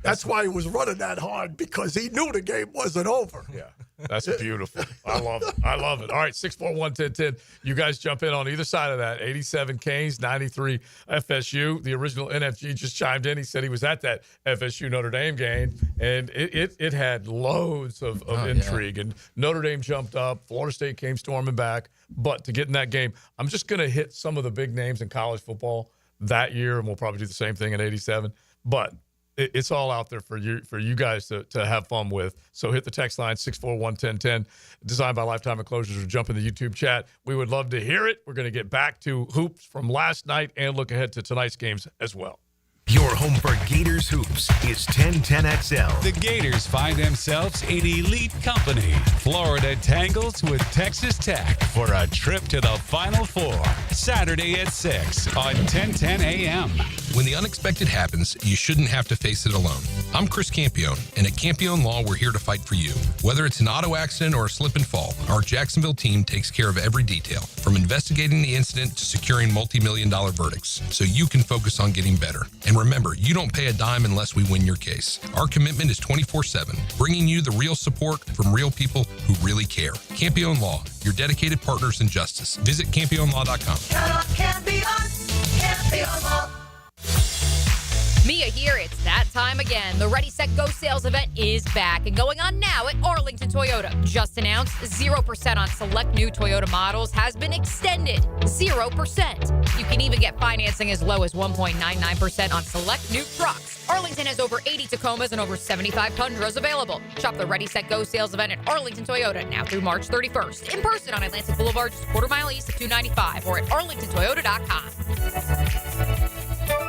That's why he was running that hard, because he knew the game wasn't over. Yeah. That's beautiful. I love it. All right, 641-1010. You guys jump in on either side of that. 87 Canes, 93 FSU. The original NFG just chimed in. He said he was at that FSU Notre Dame game, and it had loads of intrigue. And Notre Dame jumped up. Florida State came storming back. But to get in that game, I'm just going to hit some of the big names in college football that year, and we'll probably do the same thing in 87. But it's all out there for you guys to have fun with. So hit the text line 641-1010, designed by Lifetime Enclosures, or jump in the YouTube chat. We would love to hear it. We're going to get back to hoops from last night and look ahead to tonight's games as well. Your home for Gators hoops is 1010XL. The Gators find themselves in elite company. Florida tangles with Texas Tech for a trip to the Final Four. Saturday at 6 on 1010 AM. When the unexpected happens, you shouldn't have to face it alone. I'm Chris Campione, and at Campione Law, we're here to fight for you. Whether it's an auto accident or a slip and fall, our Jacksonville team takes care of every detail, from investigating the incident to securing multi-million-dollar verdicts, so you can focus on getting better. And remember, you don't pay a dime unless we win your case. Our commitment is 24/7, bringing you the real support from real people who really care. Campione Law, your dedicated partners in justice. Visit CampioneLaw.com. Count on Campione, Campione Law. Mia here. It's that time again. The Ready, Set, Go sales event is back and going on now at Arlington Toyota. Just announced, 0% on select new Toyota models has been extended. 0%. You can even get financing as low as 1.99% on select new trucks. Arlington has over 80 Tacomas and over 75 Tundras available. Shop the Ready, Set, Go sales event at Arlington Toyota now through March 31st. In person on Atlantic Boulevard, just a quarter mile east of 295, or at arlingtontoyota.com.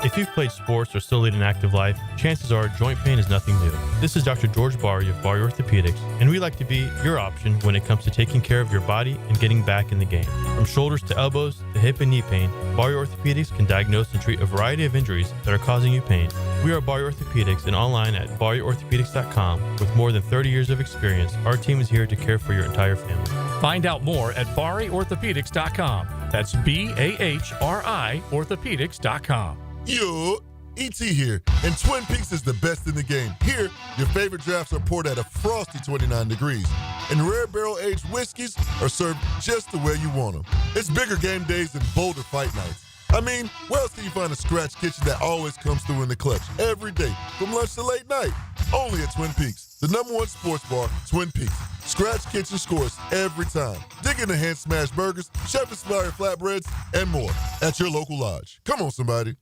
If you've played sports or still lead an active life, chances are joint pain is nothing new. This is Dr. George Barry of Barry Orthopedics, and we like to be your option when it comes to taking care of your body and getting back in the game. From shoulders to elbows to hip and knee pain, Barry Orthopedics can diagnose and treat a variety of injuries that are causing you pain. We are Barry Orthopedics and online at barryorthopedics.com. With more than 30 years of experience, our team is here to care for your entire family. Find out more at barryorthopedics.com. That's BAHRI orthopedics.com. Yo, E.T. here, and Twin Peaks is the best in the game. Here, your favorite drafts are poured at a frosty 29 degrees, and rare barrel-aged whiskeys are served just the way you want them. It's bigger game days and bolder fight nights. I mean, where else can you find a scratch kitchen that always comes through in the clutch every day, from lunch to late night? Only at Twin Peaks, the #1 sports bar, Twin Peaks. Scratch kitchen scores every time. Dig in the hand-smashed burgers, chef-inspired flatbreads, and more at your local lodge. Come on, somebody.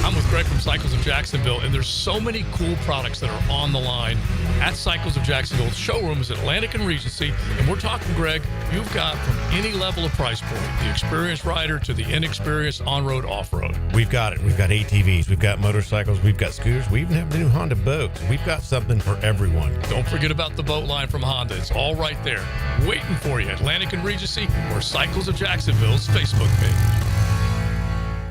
I'm with Greg from Cycles of Jacksonville, and there's so many cool products that are on the line at Cycles of Jacksonville. The showroom is Atlantic and Regency, and we're talking, Greg, you've got from any level of price point, the experienced rider to the inexperienced on-road, off-road. We've got it. We've got ATVs, we've got motorcycles, we've got scooters, we even have the new Honda boats. We've got something for everyone. Don't forget about the boat line from Honda. It's all right there, waiting for you. Atlantic and Regency, or Cycles of Jacksonville's Facebook page.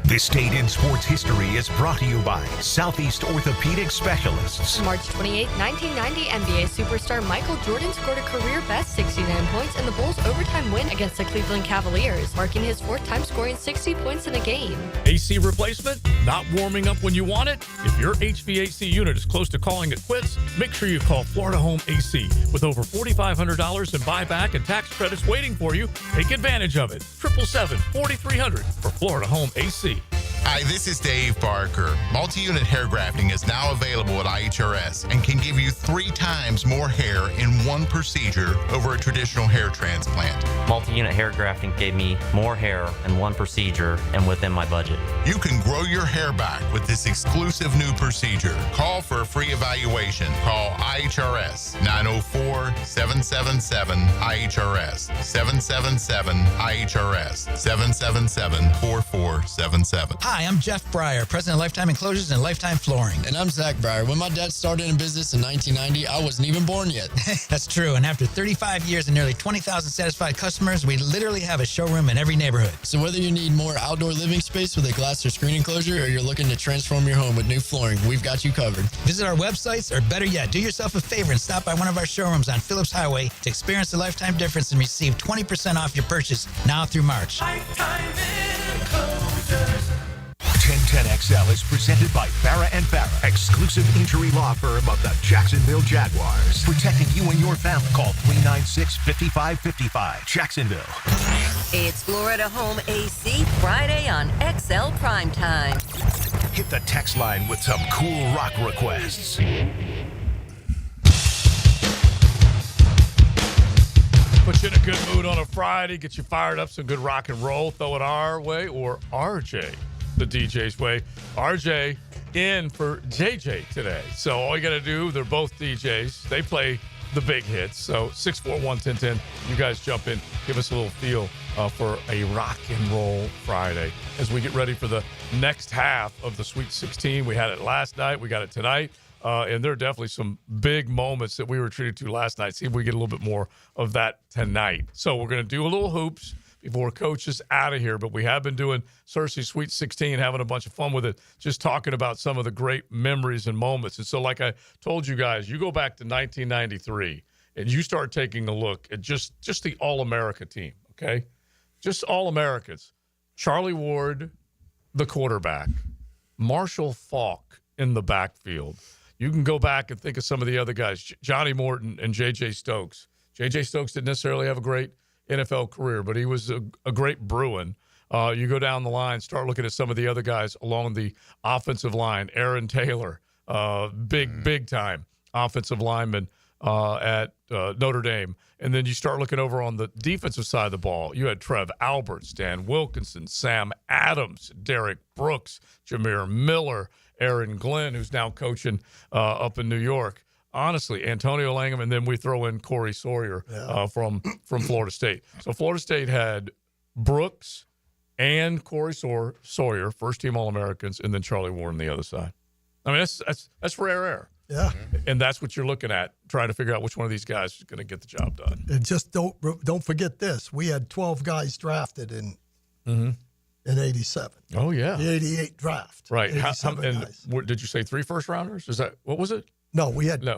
This Date in Sports History is brought to you by Southeast Orthopedic Specialists. March 28, 1990, NBA superstar Michael Jordan scored a career-best 69 points in the Bulls' overtime overtime win against the Cleveland Cavaliers, marking his 4th time scoring 60 points in a game. AC replacement? Not warming up when you want it? If your HVAC unit is close to calling it quits, make sure you call Florida Home AC. With over $4,500 in buyback and tax credits waiting for you, take advantage of it. 777-4300 for Florida Home AC. Hi, this is Dave Barker. Multi-unit hair grafting is now available at IHRS and can give you 3 times more hair in one procedure over a traditional hair transplant. Multi-unit hair grafting gave me more hair in one procedure and within my budget. You can grow your hair back with this exclusive new procedure. Call for a free evaluation. Call IHRS 904-777-IHRS 777-IHRS 777-4477. Hi, I'm Jeff Breyer, president of Lifetime Enclosures and Lifetime Flooring. And I'm Zach Breyer. When my dad started in business in 1990, I wasn't even born yet. That's true. And after 35 years and nearly 20,000 satisfied customers, we literally have a showroom in every neighborhood. So whether you need more outdoor living space with a glass or screen enclosure, or you're looking to transform your home with new flooring, we've got you covered. Visit our websites, or better yet, do yourself a favor and stop by one of our showrooms on Phillips Highway to experience the Lifetime difference and receive 20% off your purchase now through March. Lifetime Enclosures. 1010XL is presented by Farah & Farah, exclusive injury law firm of the Jacksonville Jaguars. Protecting you and your family. Call 396-5555. Jacksonville. It's Florida Home AC Friday on XL Primetime. Hit the text line with some cool rock requests. Put you in a good mood on a Friday, get you fired up, some good rock and roll. Throw it our way or RJ, the DJ's way. RJ in for JJ today. So all you got to do, they're both DJs. They play the big hits. So 641-1010, you guys jump in, give us a little feel for a rock and roll Friday as we get ready for the next half of the Sweet 16. We had it last night. We got it tonight. And there are definitely some big moments that we were treated to last night. See if we get a little bit more of that tonight. So we're going to do a little hoops before Coach is out of here. But we have been doing Searcy Sweet 16, having a bunch of fun with it, just talking about some of the great memories and moments. And so like I told you guys, you go back to 1993 and you start taking a look at just the All-America team, okay? Just All-Americans. Charlie Ward, the quarterback. Marshall Faulk in the backfield. You can go back and think of some of the other guys, Johnny Morton and J.J. Stokes. J.J. Stokes didn't necessarily have a great NFL career, but he was a great Bruin. You go down the line, start looking at some of the other guys along the offensive line. Aaron Taylor, big time offensive lineman at Notre Dame. And then you start looking over on the defensive side of the ball. You had Trev Alberts, Dan Wilkinson, Sam Adams, Derek Brooks, Jameer Miller, Aaron Glenn, who's now coaching up in New York. Honestly, Antonio Langham, and then we throw in Corey Sawyer from Florida State. So Florida State had Brooks and Corey Sawyer, first-team All-Americans, and then Charlie Ward on the other side. I mean, that's rare air. Yeah. And that's what you're looking at, trying to figure out which one of these guys is going to get the job done. And just don't forget this. We had 12 guys drafted in 87. Oh, yeah. The 88 draft. Right. Did you say 3 first-rounders? What was it? No, we had 2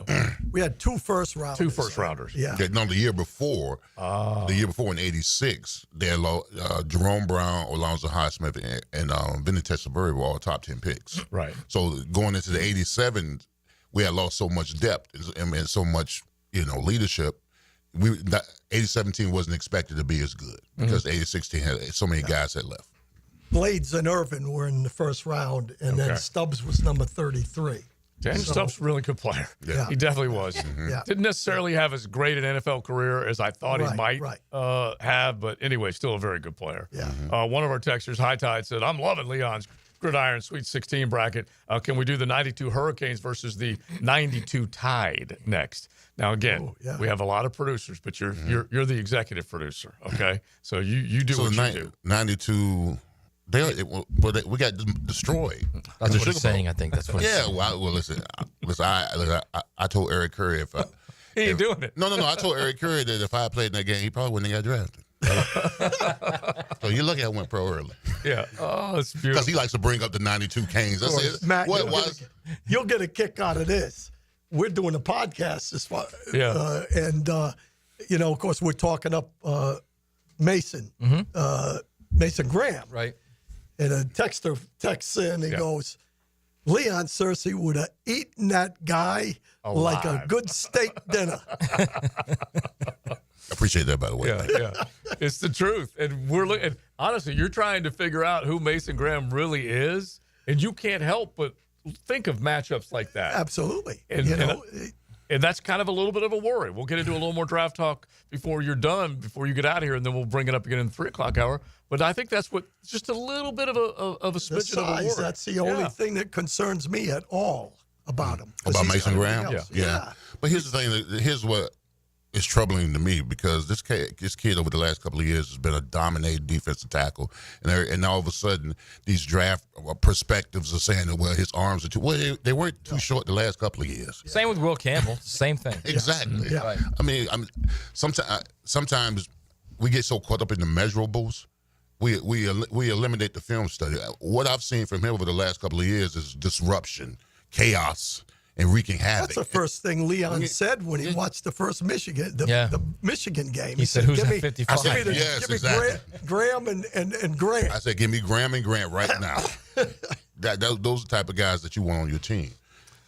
first-rounders. 2 first-rounders. Yeah. No, the year before in 86, they had Jerome Brown, Alonzo Highsmith, and Vinny Testaverde were all top 10 picks. Right. So going into the 87, we had lost so much depth and so much, leadership. 87 team wasn't expected to be as good because 86 team had so many guys that left. Blades and Irvin were in the first round, and then Stubbs was number 33. Dan Stubbs, really good player. Yeah. He definitely was. Yeah. Didn't necessarily have as great an NFL career as I thought he might have, but anyway, still a very good player. Yeah. One of our texters, High Tide, said, I'm loving Leon's Gridiron Sweet 16 bracket. Can we do the 92 Hurricanes versus the 92 Tide next? Now, again, we have a lot of producers, but you're the executive producer, okay? So you do what you do. 92... we got destroyed. That's what he's saying. I think that's what. Yeah. Well, listen. I told Eric Curry he ain't doing it. No. I told Eric Curry that if I had played in that game, he probably wouldn't have got drafted. So you lucky I went pro early. Yeah. Oh, it's beautiful. Because he likes to bring up the 92 Canes. That's it. Matt, you'll get a kick out of this. We're doing a podcast this far. Yeah. And of course, we're talking up Mason, Mason Graham. Right. And a texter texts in and goes, Leon Searcy would have eaten that guy like a good steak dinner. I appreciate that, by the way. Yeah. It's the truth. And and honestly, you're trying to figure out who Mason Graham really is, and you can't help but think of matchups like that. Absolutely. And that's kind of a little bit of a worry. We'll get into a little more draft talk before you're done, before you get out of here, and then we'll bring it up again in the 3 o'clock hour. But I think that's just a little bit of a smidgen of a worry. That's the only thing that concerns me at all about him. About Mason Graham? Yeah. But here's the thing. Here's what is troubling to me, because this kid over the last couple of years has been a dominating defensive tackle. And all of a sudden, these draft perspectives are saying that, well, his arms are too – well, they weren't too short the last couple of years. Same with Will Campbell. Same thing. Exactly. Yeah. Right. I mean, sometimes we get so caught up in the measurables, we eliminate the film study. What I've seen from him over the last couple of years is disruption, chaos, and wreaking havoc. That's the first thing Leon said when he watched the first Michigan, the Michigan game. He said, "Who's give at me, 55?" Give me exactly. Graham and Grant. I said, give me Graham and Grant right now. Those are the type of guys that you want on your team,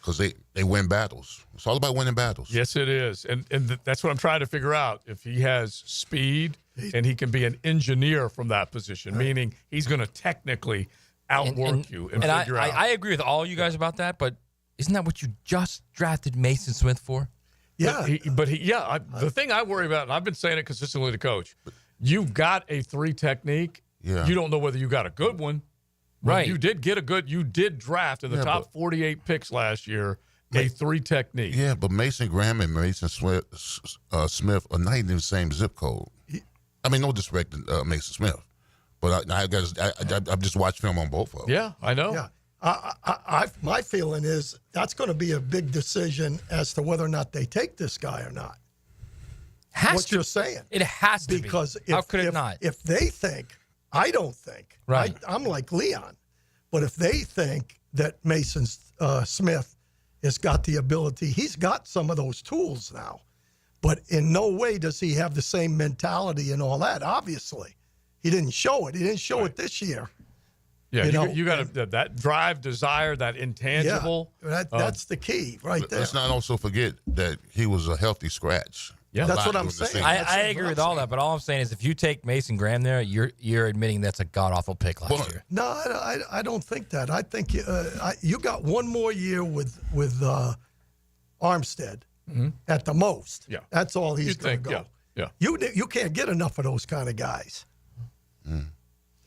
because they win battles. It's all about winning battles. Yes, it is. And that's what I'm trying to figure out. If he has speed and he can be an engineer from that position, meaning he's going to technically outwork you and figure out. I agree with all you guys about that, but isn't that what you just drafted Mason Smith for? Yeah. The thing I worry about, and I've been saying it consistently to Coach, you've got a 3 technique. Yeah. You don't know whether you got a good one. Right. You did draft in the top 48 picks last year a 3 technique. Yeah, but Mason Graham and Mason Smith are not in the same zip code. I mean, no disrespect to Mason Smith, but I've just watched film on both of them. Yeah, I know. Yeah. My feeling is that's going to be a big decision as to whether or not they take this guy or not. You're saying. It has to because be. How could it not? If they think, I don't think. Right. I'm like Leon. But if they think that Mason Smith has got the ability, he's got some of those tools now. But in no way does he have the same mentality and all that, obviously. He didn't show it. He didn't show it this year. Yeah, you got that drive, desire, that intangible. Yeah, that's the key right there. Let's not also forget that he was a healthy scratch. Yeah, that's what I'm saying. I agree with all that, but all I'm saying is if you take Mason Graham there, you're admitting that's a god-awful pick last year. No, I don't think that. I think you got one more year with Armstead at the most. Yeah. That's all he's going to go. Yeah. You can't get enough of those kind of guys.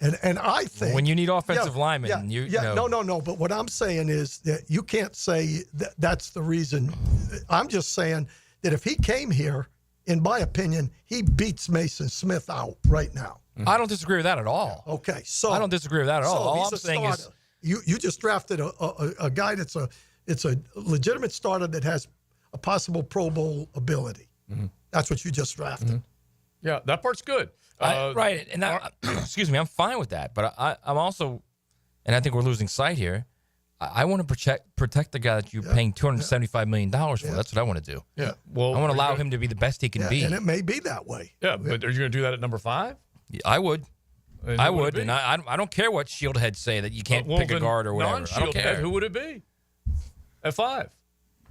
And I think when you need offensive linemen, no. But what I'm saying is that you can't say that's the reason. I'm just saying that if he came here, in my opinion, he beats Mason Smith out right now. I don't disagree with that at all. Okay, so I don't disagree with that at all. All I'm saying is you just drafted a guy that's a legitimate starter that has a possible Pro Bowl ability. That's what you just drafted. Yeah, that part's good. Right, and that, excuse me, I'm fine with that. But I'm also, and I think we're losing sight here. I want to protect the guy that you're paying $275 million for. That's what I want to do. Yeah, well, I want to allow him to be the best he can be. And it may be that way. Yeah, but are you going to do that at number 5? I would. And I would, and I don't care what shield heads say that you can't pick a guard or whatever. I don't care. Who would it be at 5?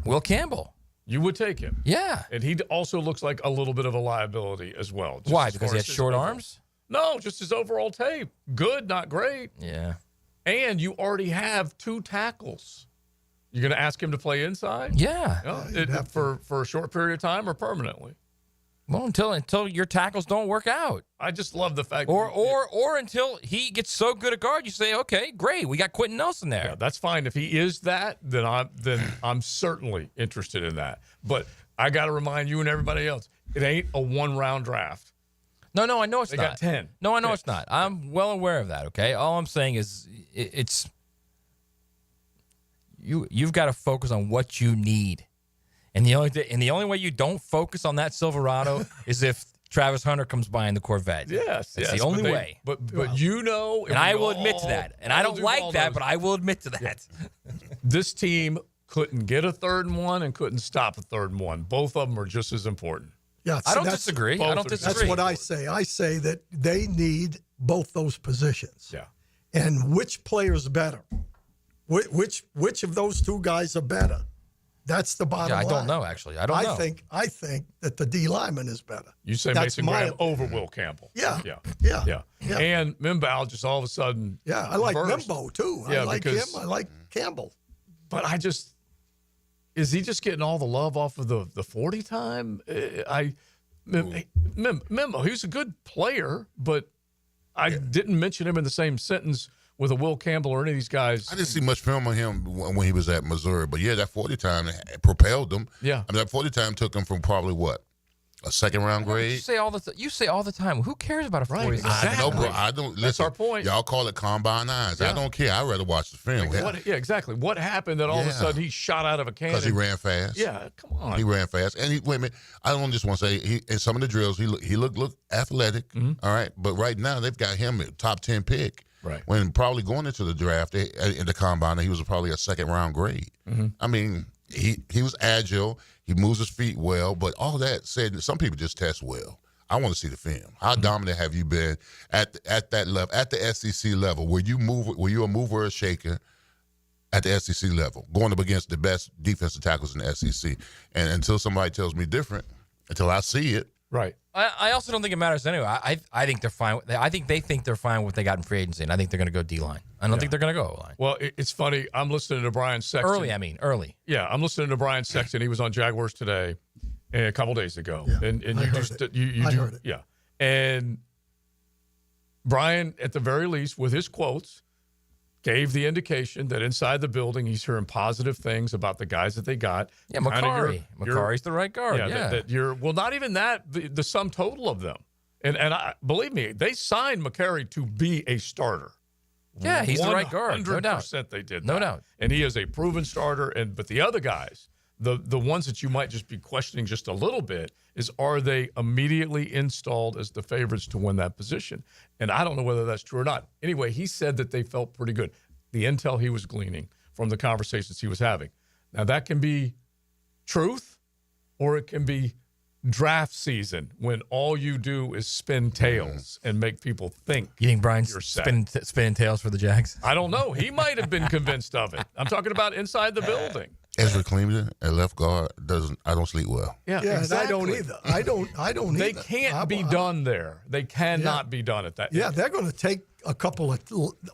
Will Campbell. You would take him. Yeah. And he also looks like a little bit of a liability as well. Why? Because he has short arms? No, just his overall tape. Good, not great. Yeah. And you already have 2 tackles. You're going to ask him to play inside? Yeah. For a short period of time or permanently? Well, until your tackles don't work out. I just love the fact or until he gets so good at guard, you say, okay, great, we got Quentin Nelson there. Yeah, that's fine. If he is that, then I'm certainly interested in that. But I got to remind you and everybody else, it ain't a 1-round draft. No, I know it's not. They got 10. No, I know it's not. I'm well aware of that. Okay, all I'm saying is it's you've got to focus on what you need. And the only way you don't focus on that Silverado is if Travis Hunter comes by in the Corvette. Yes, that's the only way. But you know, and I will admit to that. And I don't like that, but I will admit to that. This team couldn't get a 3rd and 1 and couldn't stop a 3rd and 1. Both of them are just as important. Yeah, I don't disagree. I don't disagree. That's what I say. I say that they need both those positions. Yeah. And which player's better? Which of those two guys are better? That's the bottom line. I don't know, actually. I don't know. I think that the D lineman is better. You say That's Mason Graham over Will Campbell. Yeah. Yeah. And Mimbow just all of a sudden. Yeah, I like first. Mimbo too. Yeah, I like him. because- I like Campbell. But is he just getting all the love off of the 40 time? Mimbo, he was a good player, but I didn't mention him in the same sentence with a Will Campbell or any of these guys. I didn't see much film on him when he was at Missouri, but yeah, that 40 time propelled him. Yeah. I mean, that 40 time took him from probably what? A second round grade? You say all the time. Who cares about a 40? I know, bro. I don't. Listen, That's our point. Y'all call it combine eyes. Yeah. I don't care. I'd rather watch the film. Exactly. What happened that all of a sudden he shot out of a cannon? Because he ran fast. Yeah, come on. He ran fast. And wait a minute. I don't just want to say, in some of the drills, he looked athletic. Mm-hmm. All right. But right now, they've got him at top 10 pick. Right. When probably going into the draft, in the combine, he was probably a second round grade. Mm-hmm. I mean, he was agile. He moves his feet well. But all that said, some people just test well. I want to see the film. How dominant have you been at that level, at the SEC level? Were you a mover or a shaker at the SEC level, going up against the best defensive tackles in the SEC? And until somebody tells me different, until I see it. Right. I also don't think it matters anyway. I think they're fine. I think they think they're fine with what they got in free agency, and I think they're going to go D-line. I don't think they're going to go O-line. Well, it's funny. I'm listening to Brian Sexton. Early. Yeah, I'm listening to Brian Sexton. He was on Jaguars Today a couple days ago. Yeah, and I you heard just it. you I do heard it. Yeah. And Brian, at the very least, with his quotes, gave the indication that inside the building he's hearing positive things about the guys that they got. Yeah, McCarry's the right guard. Yeah. That you're not even that, the sum total of them. And believe me, they signed McCarry to be a starter. Yeah, he's the right guard. No doubt. 100% they did. No that. doubt. And he is a proven starter. But the other guys, the ones that you might just be questioning just a little bit, is are they immediately installed as the favorites to win that position? And I don't know whether that's true or not. Anyway, he said that they felt pretty good. The intel he was gleaning from the conversations he was having. Now, that can be truth, or it can be draft season when all you do is spin tails and make people think. You think Brian's spinning tails for the Jags? I don't know. He might have been convinced of it. I'm talking about inside the building. Ezra Cleveland at left guard I don't sleep well. Yeah, exactly. And I don't either. I don't They either. can't be done there. They cannot be done at that. Yeah, they're going to take a couple of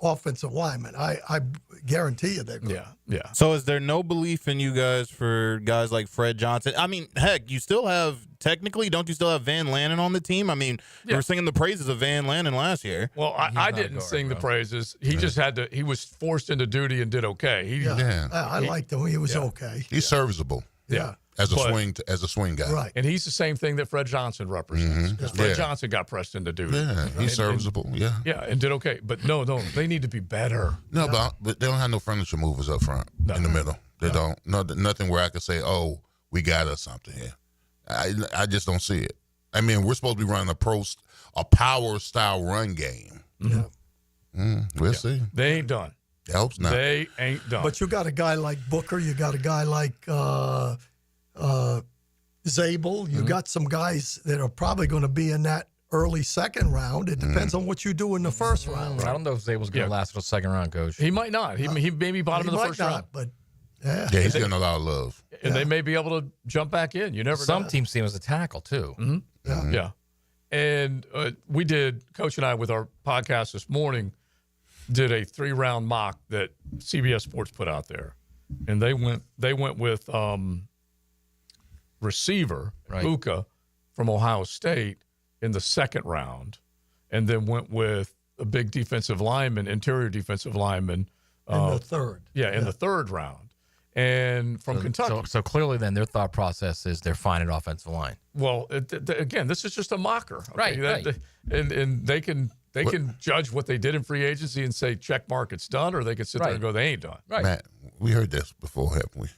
offensive linemen. I guarantee you they're going to. Yeah. So is there no belief in you guys for guys like Fred Johnson? I mean, heck, you still have, technically, don't you still have Van Lanen on the team? I mean, we were singing the praises of Van Lanen last year. Well, I didn't sing the praises. He just had to, he was forced into duty and did okay. I liked him. He was okay. He's serviceable. Yeah. As a swing guy. Right. And he's the same thing that Fred Johnson represents. Because Fred Johnson got pressed into duty. Yeah, he's serviceable. Yeah, and did okay. But no, they need to be better. No, but they don't have no furniture movers up front in the middle. They don't. Nothing where I could say, oh, we got us something here. I just don't see it. I mean, we're supposed to be running a power style run game. We'll see. They ain't done. Helps not. They ain't done. But you got a guy like Booker. You got a guy like Zabel. You got some guys that are probably going to be in that early second round. It depends on what you do in the first round. I don't know if Zabel's going to last for the second round, Coach. He might not. He maybe bottom of the first round. But yeah, he's getting a lot of love. And they may be able to jump back in. You never know. Some teams see him as a tackle, too. Mm-hmm. Yeah. And we did, Coach and I, with our podcast this morning, did a 3-round mock that CBS Sports put out there. And they went with receiver, Luka, from Ohio State in the second round, and then went with a big defensive lineman, interior defensive lineman. In the third. Yeah, in the third round. And from Kentucky. So clearly then their thought process is they're fine at offensive line. Well, again, this is just a mocker. Okay? Right. And they can judge what they did in free agency and say, check mark, it's done, or they can sit there and go, they ain't done. Right. Matt, we heard this before, haven't we?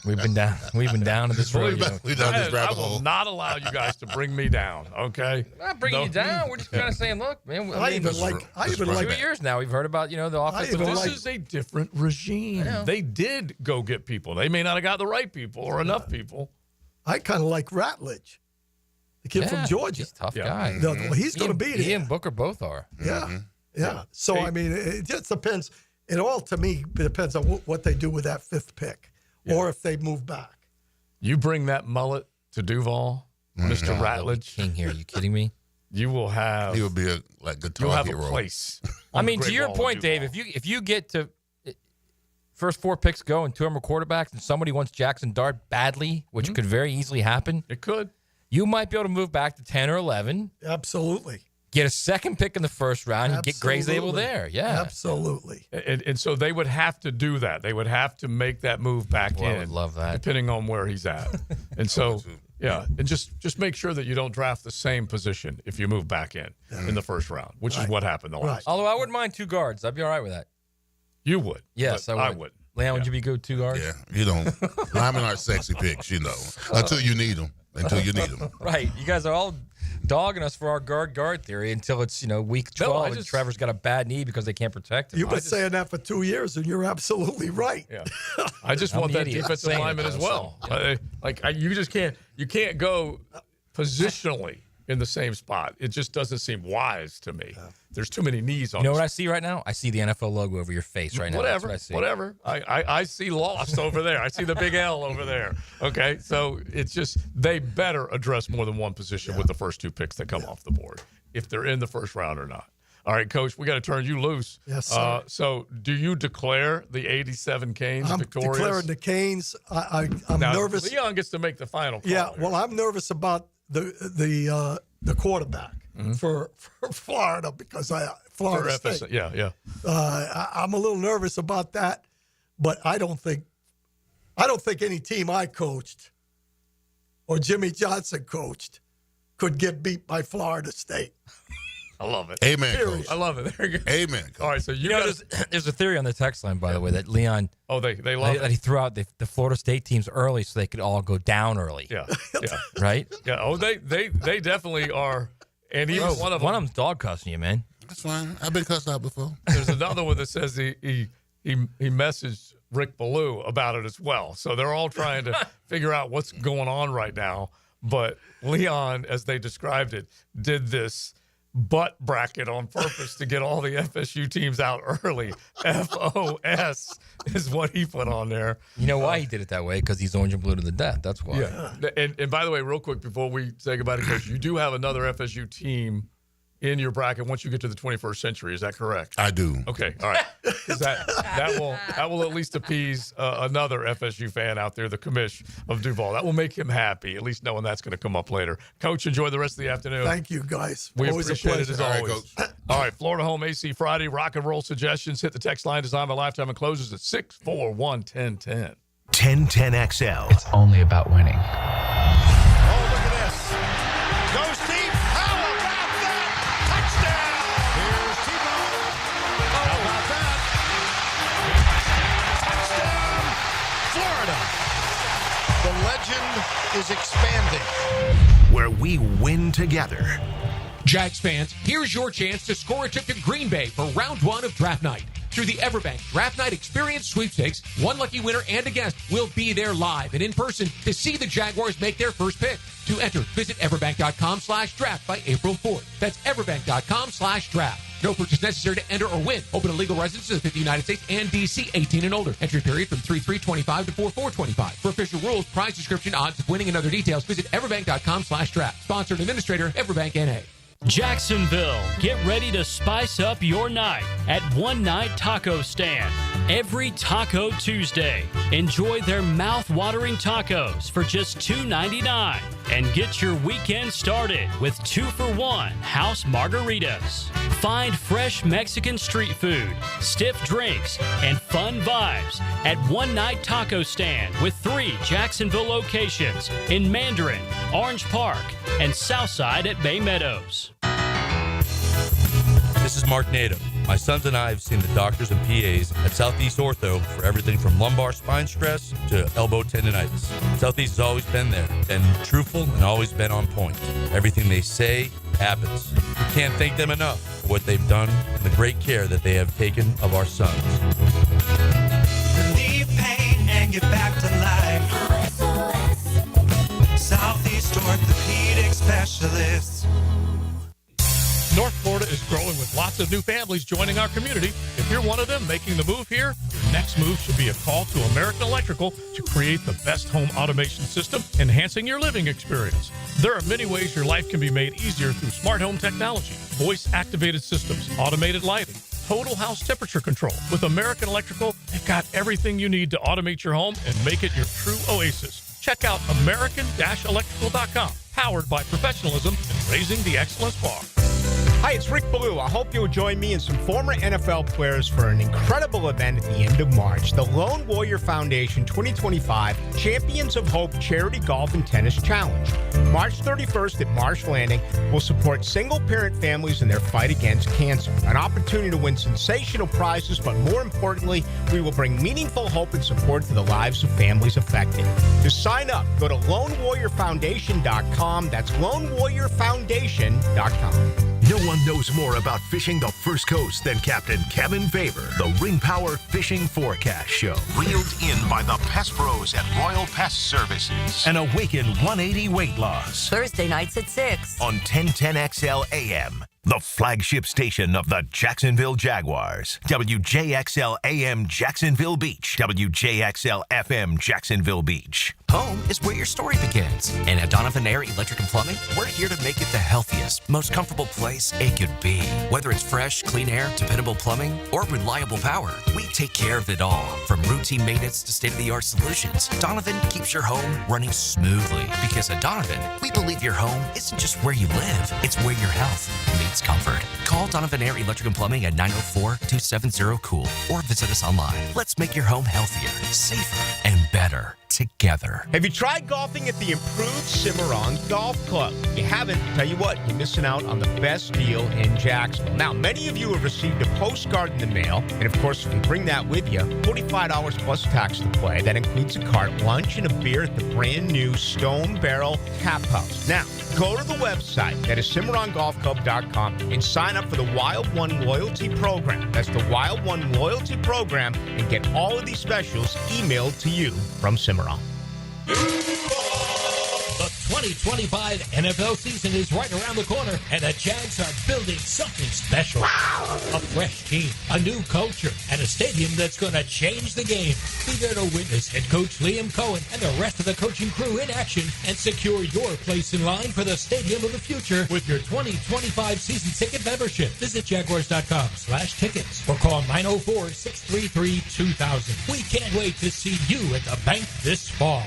We've been down to this road. We've done this rabbit I will hole. not allow you guys to bring me down, okay? We're not bringing you down. We're just kind of saying, look, man. I even like 2 years now. We've heard about, the offensive line. This is a different regime. They did go get people. They may not have got the right people or enough people. I kind of like Ratledge, the kid from Georgia. He's a tough guy. No, he's going to beat it. He and Booker both are. Yeah. Yeah. So, I mean, it just depends. It all, to me, depends on what they do with that 5th pick or if they move back. You bring that mullet to Duval, Mr. Ratledge. King here. Are you kidding me? You will have. He will be a guitar You'll have hero. a place. I mean, to your point, Dave, if you get to first 4 picks go and 2 of them are quarterbacks, and somebody wants Jackson Dart badly, which could very easily happen. It could. You might be able to move back to 10 or 11. Absolutely. Get a 2nd pick in the first round and get Gray's able there. Yeah. Absolutely. And so they would have to do that. They would have to make that move back in. I would love that. Depending on where he's at. And so, and just make sure that you don't draft the same position if you move back in the first round, which is what happened the last time. Although I wouldn't mind 2 guards. I'd be all right with that. You would. Yes, I would. Leon, would you be good 2 guards? Yeah, you don't. Linemen aren't sexy picks, until you need them. Right. You guys are all dogging us for our guard theory until it's, week 12 and Trevor's got a bad knee because they can't protect him. You've been saying that for 2 years, and you're absolutely right. Yeah. I just want that defensive lineman as well. You can't go positionally in the same spot. It just doesn't seem wise to me. There's too many knees on. You know what I see right now? I see the NFL logo over your face right now. Whatever. That's what I see. Whatever. I see lost over there. I see the big L over there. Okay, so it's just they better address more than one position with the first 2 picks that come off the board, if they're in the first round or not. All right, Coach, we got to turn you loose. Yes, sir. So do you declare the 87 Canes victorious? I'm declaring the Canes. I'm now, nervous. Leon gets to make the final call. Yeah, well, I'm nervous about the quarterback for Florida because Florida State. Yeah. I'm a little nervous about that, but I don't think any team I coached or Jimmy Johnson coached could get beat by Florida State. I love it. Amen, Coach. I love it. There you go. Amen, Coach. All right, so there's a theory on the text line, by the way, that Leon. Oh, they love it. That he threw out the Florida State teams early so they could all go down early. Yeah. Right? Yeah. Oh, they definitely are. And even one of them's dog cussing you, man. That's fine. I've been cussed out before. There's another one that says he messaged Rick Ballou about it as well. So they're all trying to figure out what's going on right now. But Leon, as they described it, did this butt bracket on purpose to get all the FSU teams out early. FOS is what he put on there. You know why he did it that way? Because he's orange and blue to the death. That's why. Yeah. And by the way, real quick before we say goodbye to Coach, you do have another FSU team in your bracket once you get to the 21st century. Is that correct? I do. Okay. All right. That will at least appease another FSU fan out there, the commish of Duval. That will make him happy, at least knowing that's going to come up later. Coach, enjoy the rest of the afternoon. Thank you, guys. We always appreciate it as All right, always. All right, Florida Home AC Friday, rock and roll suggestions. Hit the text line, designed by Lifetime, and closes at 641-1010. 1010XL. It's only about winning. Goes deep. How about that? Touchdown! Here's Tebow. How about that? Touchdown! Florida. The legend is expanding. Where we win together. Jags fans, here's your chance to score a trip to Green Bay for round 1 of draft night. Through the Everbank Draft Night Experience Sweepstakes, one lucky winner and a guest will be there live and in person to see the Jaguars make their first pick. To enter, visit everbank.com/draft by April 4th. That's everbank.com/draft. No purchase necessary to enter or win. Open to legal residents of the 50 United States and D.C. 18 and older. Entry period from 3/3/25 to 4/4/25. For official rules, prize description, odds of winning, and other details, visit everbank.com/draft. Sponsor and administrator, Everbank N.A. Jacksonville, get ready to spice up your night at One Night Taco Stand. Every Taco Tuesday, enjoy their mouth-watering tacos for just $2.99 and get your weekend started with 2-for-1 house margaritas. Find fresh Mexican street food, stiff drinks, and fun vibes at One Night Taco Stand with 3 Jacksonville locations in Mandarin, Orange Park, and Southside at Bay Meadows. This is Mark Nato. My sons and I have seen the doctors and PAs at Southeast Ortho for everything from lumbar spine stress to elbow tendonitis. Southeast has always been there, been truthful, and always been on point. Everything they say happens. We can't thank them enough for what they've done and the great care that they have taken of our sons. Relieve pain and get back to life. headfirst orthopedic specialists. North Florida is growing with lots of new families joining our community. If you're one of them making the move here, your next move should be a call to American Electrical to create the best home automation system, enhancing your living experience. There are many ways your life can be made easier through smart home technology, voice-activated systems, automated lighting, total house temperature control. With American Electrical, they've got everything you need to automate your home and make it your true oasis. Check out American-Electrical.com, powered by professionalism and raising the excellence bar. Hi, it's Rick Ballou. I hope you'll join me and some former NFL players for an incredible event at the end of March, the Lone Warrior Foundation 2025 Champions of Hope Charity Golf and Tennis Challenge. March 31st at Marsh Landing will support single-parent families in their fight against cancer. An opportunity to win sensational prizes, but more importantly, we will bring meaningful hope and support to the lives of families affected. To sign up, go to LoneWarriorFoundation.com. That's LoneWarriorFoundation.com. No one knows more about fishing the First Coast than Captain Kevin Favor. The Ring Power Fishing Forecast Show. Reeled in by the Pest Pros at Royal Pest Services. And Awaken 180 Weight Loss. Thursday nights at 6. On 1010XL AM. The flagship station of the Jacksonville Jaguars. WJXL AM Jacksonville Beach. WJXL FM Jacksonville Beach. Home is where your story begins. And at Donovan Air Electric and Plumbing, we're here to make it the healthiest, most comfortable place it could be. Whether it's fresh, clean air, dependable plumbing, or reliable power, we take care of it all. From routine maintenance to state-of-the-art solutions, Donovan keeps your home running smoothly. Because at Donovan, we believe your home isn't just where you live, it's where your health meets comfort. Call Donovan Air Electric and Plumbing at 904-270-COOL or visit us online. Let's make your home healthier, safer, and better together. Have you tried golfing at the improved Cimarron Golf Club? If you haven't, tell you what, you're missing out on the best deal in Jacksonville. Now, many of you have received a postcard in the mail, and of course, if you bring that with you, $45 plus tax to play. That includes a cart, lunch, and a beer at the brand new Stone Barrel Tap House. Now, go to the website, that is CimarronGolfClub.com, and sign up for the Wild One Loyalty Program. That's the Wild One Loyalty Program, and get all of these specials emailed to you from Cimarron. The 2025 NFL season is right around the corner, and the Jags are building something special. A fresh team, a new culture, and a stadium that's going to change the game. Be there to witness head coach Liam Cohen and the rest of the coaching crew in action and secure your place in line for the stadium of the future with your 2025 season ticket membership. Visit Jaguars.com/tickets or call 904-633-2000. We can't wait to see you at the bank this fall.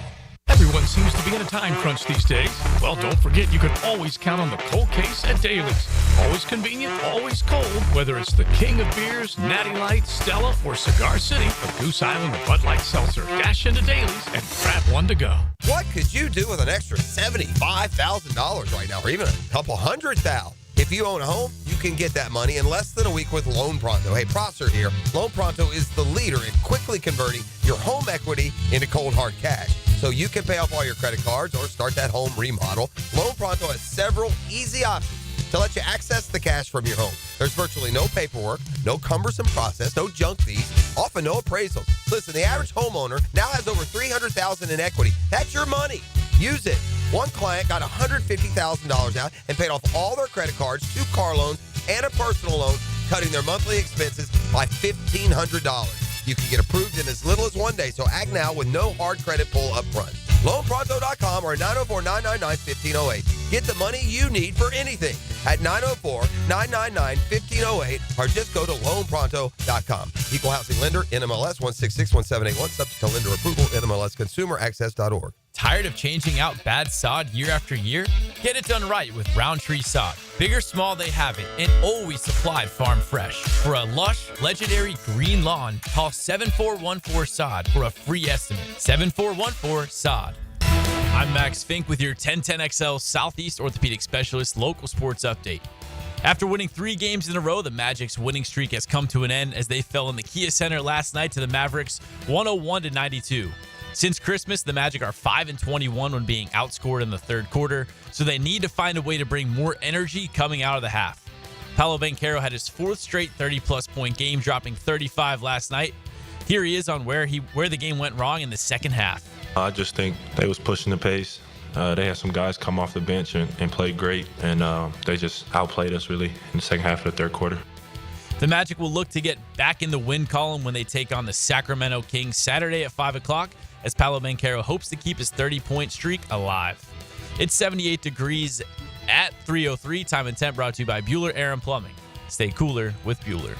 Everyone seems to be in a time crunch these days. Well, don't forget you can always count on the cold case at Daly's. Always convenient, always cold. Whether it's the king of beers, Natty Light, Stella, or Cigar City, or Goose Island, or Bud Light Seltzer, dash into Daly's and grab one to go. What could you do with an extra $75,000 right now, or even a couple $100,000? If you own a home, you can get that money in less than a week with Loan Pronto. Hey, Prosser here. Loan Pronto is the leader in quickly converting your home equity into cold hard cash, so you can pay off all your credit cards or start that home remodel. Loan Pronto has several easy options to let you access the cash from your home. There's virtually no paperwork, no cumbersome process, no junk fees, often no appraisals. Listen, the average homeowner now has over $300,000 in equity. That's your money. Use it. One client got $150,000 out and paid off all their credit cards, 2 car loans, and a personal loan, cutting their monthly expenses by $1,500. You can get approved in as little as 1 day, so act now with no hard credit pull up front. LoanPronto.com or 904-999-1508. Get the money you need for anything at 904-999-1508 or just go to LoanPronto.com. Equal housing lender, NMLS 1661781, subject to lender approval, NMLSconsumeraccess.org. Tired of changing out bad sod year after year? Get it done right with Roundtree Sod. Big or small, they have it, and always supplied farm fresh. For a lush, legendary green lawn, call 7414-SOD for a free estimate. 7414-SOD. I'm Max Fink with your 1010XL Southeast Orthopedic Specialist local sports update. After winning 3 games in a row, the Magic's winning streak has come to an end as they fell in the Kia Center last night to the Mavericks 101-92. Since Christmas, the Magic are 5-21 when being outscored in the third quarter, so they need to find a way to bring more energy coming out of the half. Paolo Banchero had his 4th straight 30-plus point game, dropping 35 last night. Here he is on where the game went wrong in the second half. I just think they was pushing the pace. They had some guys come off the bench and play great, and they just outplayed us really in the second half of the third quarter. The Magic will look to get back in the win column when they take on the Sacramento Kings Saturday at 5 o'clock, as Paolo Banchero hopes to keep his 30-point streak alive. It's 78 degrees at 3:03. Time and temp brought to you by Bueller Air and Plumbing. Stay cooler with Bueller.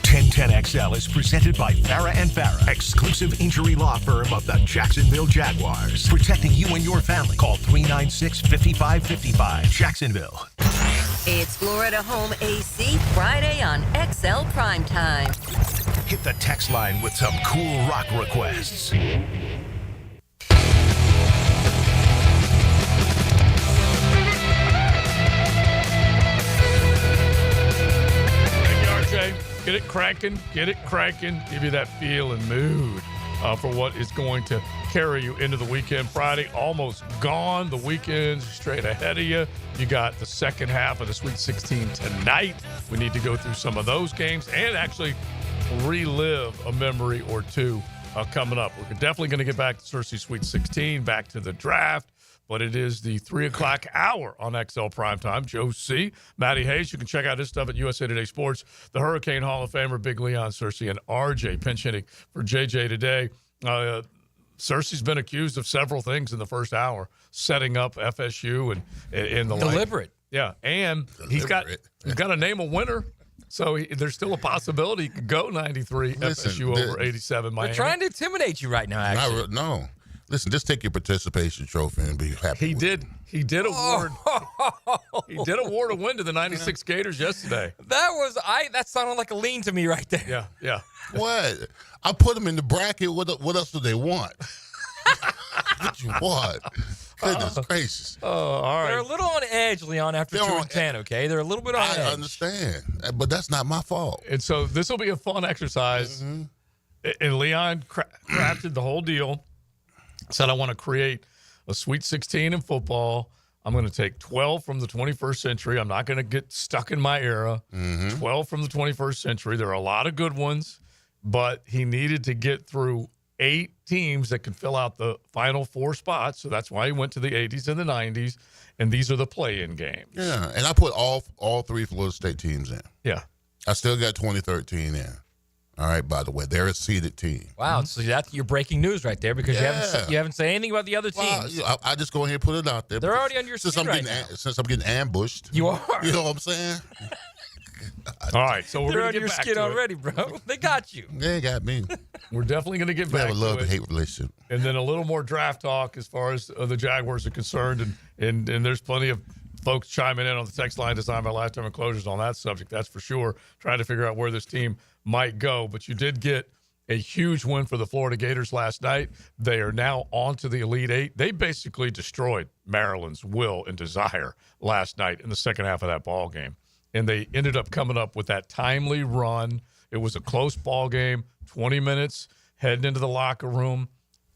1010XL is presented by Farah and Farah, exclusive injury law firm of the Jacksonville Jaguars. Protecting you and your family. Call 396-5555. Jacksonville. It's Florida Home AC Friday on XL Primetime. Hit the text line with some cool rock requests. Get it cranking, give you that feel and mood for what is going to carry you into the weekend. Friday almost gone. The weekend's straight ahead of you. You got the second half of the Sweet 16 tonight. We need to go through some of those games and actually relive a memory or two coming up. We're definitely going to get back to Searcy Sweet 16, back to the draft. But it is the 3 o'clock hour on XL Primetime. Joe C., Matty Hayes. You can check out his stuff at USA Today Sports. The Hurricane Hall of Famer, Big Leon Searcy, and RJ pinch hitting for JJ today. Searcy's been accused of several things in the first hour, setting up FSU and the deliberate. Yeah, and he's got to name a winner. So there's still a possibility he could go 93 FSU over 87 Miami. They're trying to intimidate you right now, actually. No. Listen, just take your participation trophy and be happy. He did award a win to the 96 Gators yesterday. That sounded like a lean to me right there. Yeah. What? I put them in the bracket. What else do they want? What you want? Goodness gracious. All right. They're a little on edge, Leon, after 2-10, okay? They're a little bit on edge. I understand, but that's not my fault. And so this will be a fun exercise. Mm-hmm. And Leon crafted the whole deal. Said, I want to create a Sweet 16 in football. I'm going to take 12 from the 21st century. I'm not going to get stuck in my era. 12 from the 21st century. There are a lot of good ones, but he needed to get through 8 teams that could fill out the final 4 spots. So that's why he went to the 80s and the 90s, and these are the play-in games. Yeah, and I put all 3 Florida State teams in. Yeah. I still got 2013 in. All right, by the way, they're a seeded team. Wow, so that's your breaking news right there because you haven't said anything about the other teams. Well, I just go ahead and put it out there. They're already on your skin right now. Since I'm getting ambushed. You are. You know what I'm saying? All right, so we're going to get back to it. They're on your skin already, bro. They got you. They got me. We're definitely going to get back to it. We have a love-to-hate relationship. And then a little more draft talk as far as the Jaguars are concerned. And there's plenty of folks chiming in on the text line designed by Lifetime Enclosures on that subject, that's for sure, trying to figure out where this team might go. But you did get a huge win for the Florida Gators last night. They are now on to the Elite Eight. They basically destroyed Maryland's will and desire last night in the second half of that ball game. And they ended up coming up with that timely run. It was a close ball game, 20 minutes, heading into the locker room.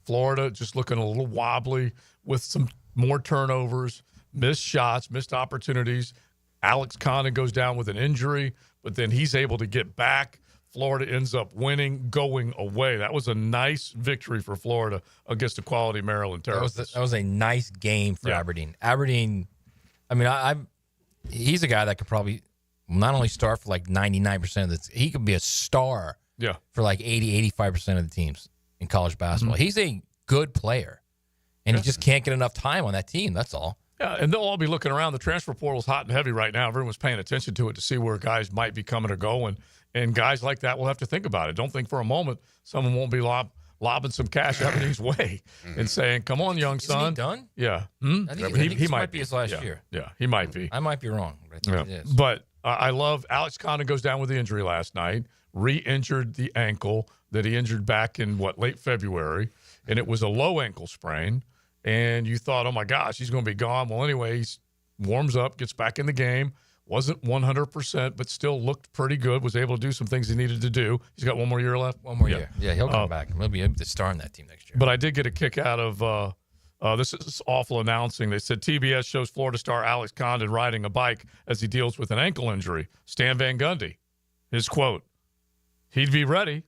Florida just looking a little wobbly with some more turnovers, missed shots, missed opportunities. Alex Condon goes down with an injury, but then he's able to get back. Florida ends up winning, going away. That was a nice victory for Florida against a quality Maryland Terrapins. That was a nice game for Aberdeen. Aberdeen, I mean, he's a guy that could probably not only start for like 99% of the he could be a star for like 80, 85% of the teams in college basketball. Mm-hmm. He's a good player, and he just can't get enough time on that team. That's all. Yeah, and they'll all be looking around. The transfer portal's hot and heavy right now. Everyone's paying attention to it to see where guys might be coming or going. And guys like that will have to think about it. Don't think for a moment someone won't be lobbing some cash Aberdeen's way and saying, come on, young son. Isn't he done? Yeah. I think he might be his last year. Yeah, he might be. I might be wrong. But I love Alex Condon goes down with the injury last night, re-injured the ankle that he injured back in, late February. And it was a low ankle sprain. And you thought, oh, my gosh, he's going to be gone. Well, anyway, he warms up, gets back in the game. Wasn't 100%, but still looked pretty good. Was able to do some things he needed to do. He's got one more year left. One more year. Yeah, he'll come back. He'll be able to star in that team next year. But I did get a kick out of this is awful announcing. They said TBS shows Florida star Alex Condon riding a bike as he deals with an ankle injury. Stan Van Gundy, his quote, he'd be ready.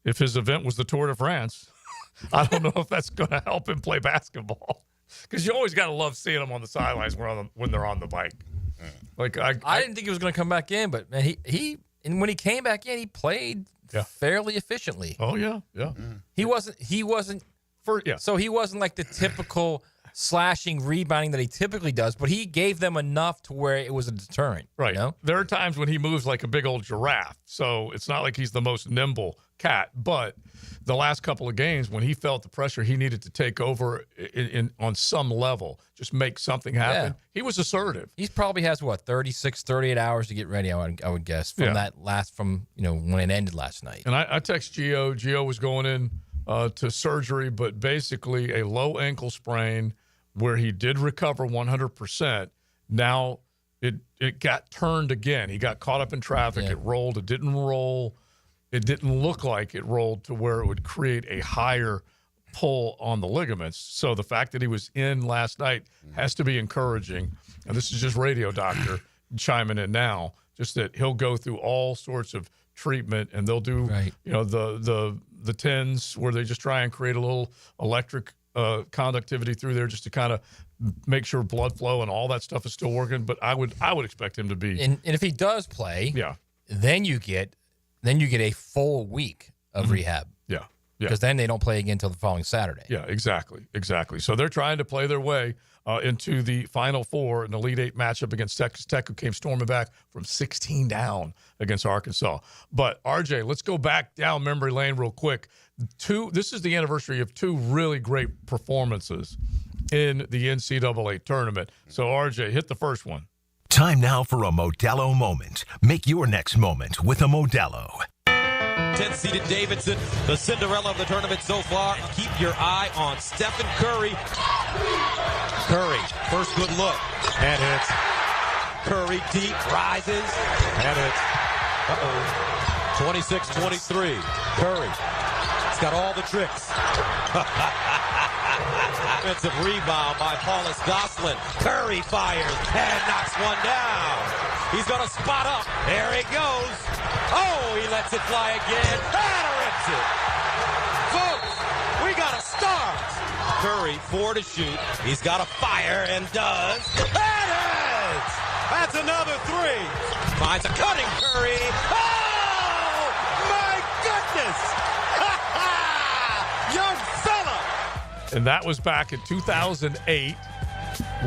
if his event was the Tour de France. I don't know if that's going to help him play basketball, because you always got to love seeing them on the sidelines when they're on the bike. Like I didn't think he was going to come back in, but man, and when he came back in, he played fairly efficiently. Oh yeah. He wasn't So he wasn't like the typical slashing, rebounding that he typically does, but he gave them enough to where it was a deterrent. Right. You know? There are times when he moves like a big old giraffe, so it's not like he's the most nimble cat. But the last couple of games, when he felt the pressure, he needed to take over on some level, just make something happen. Yeah. He was assertive. He probably has 36, 38 hours to get ready. I would guess from when it ended last night. And I text Gio. Gio was going in to surgery, but basically a low ankle sprain where he did recover 100%. Now it got turned again. He got caught up in traffic. Yeah. It rolled. It didn't roll. It didn't look like it rolled to where it would create a higher pull on the ligaments. So the fact that he was in last night has to be encouraging. And this is just radio doctor chiming in now, just that he'll go through all sorts of treatment, and they'll do the TENS where they just try and create a little electric conductivity through there just to kind of make sure blood flow and all that stuff is still working. But I would expect him to be. And if he does play, then you get a full week of rehab. Yeah. Because then they don't play again until the following Saturday. Yeah, exactly. So they're trying to play their way into the Final Four, an Elite Eight matchup against Texas Tech, who came storming back from 16 down against Arkansas. But, RJ, let's go back down memory lane real quick. This is the anniversary of two really great performances in the NCAA tournament. So, RJ, hit the first one. Time now for a Modelo moment. Make your next moment with a Modelo. 10th-seeded Davidson, the Cinderella of the tournament so far. Keep your eye on Stephen Curry. Curry, first good look, and hits. Curry deep, rises, and hits. 26-23. Curry, he's got all the tricks. Offensive rebound by Paulus Goslin. Curry fires and knocks one down. He's going to spot up. There he goes. Oh, he lets it fly again. And rips it. Folks, we got a start. Curry, 4 to shoot. He's got a fire and does. And hits. That's another 3. Finds a cutting Curry. Oh, my goodness. Young fella. And that was back in 2008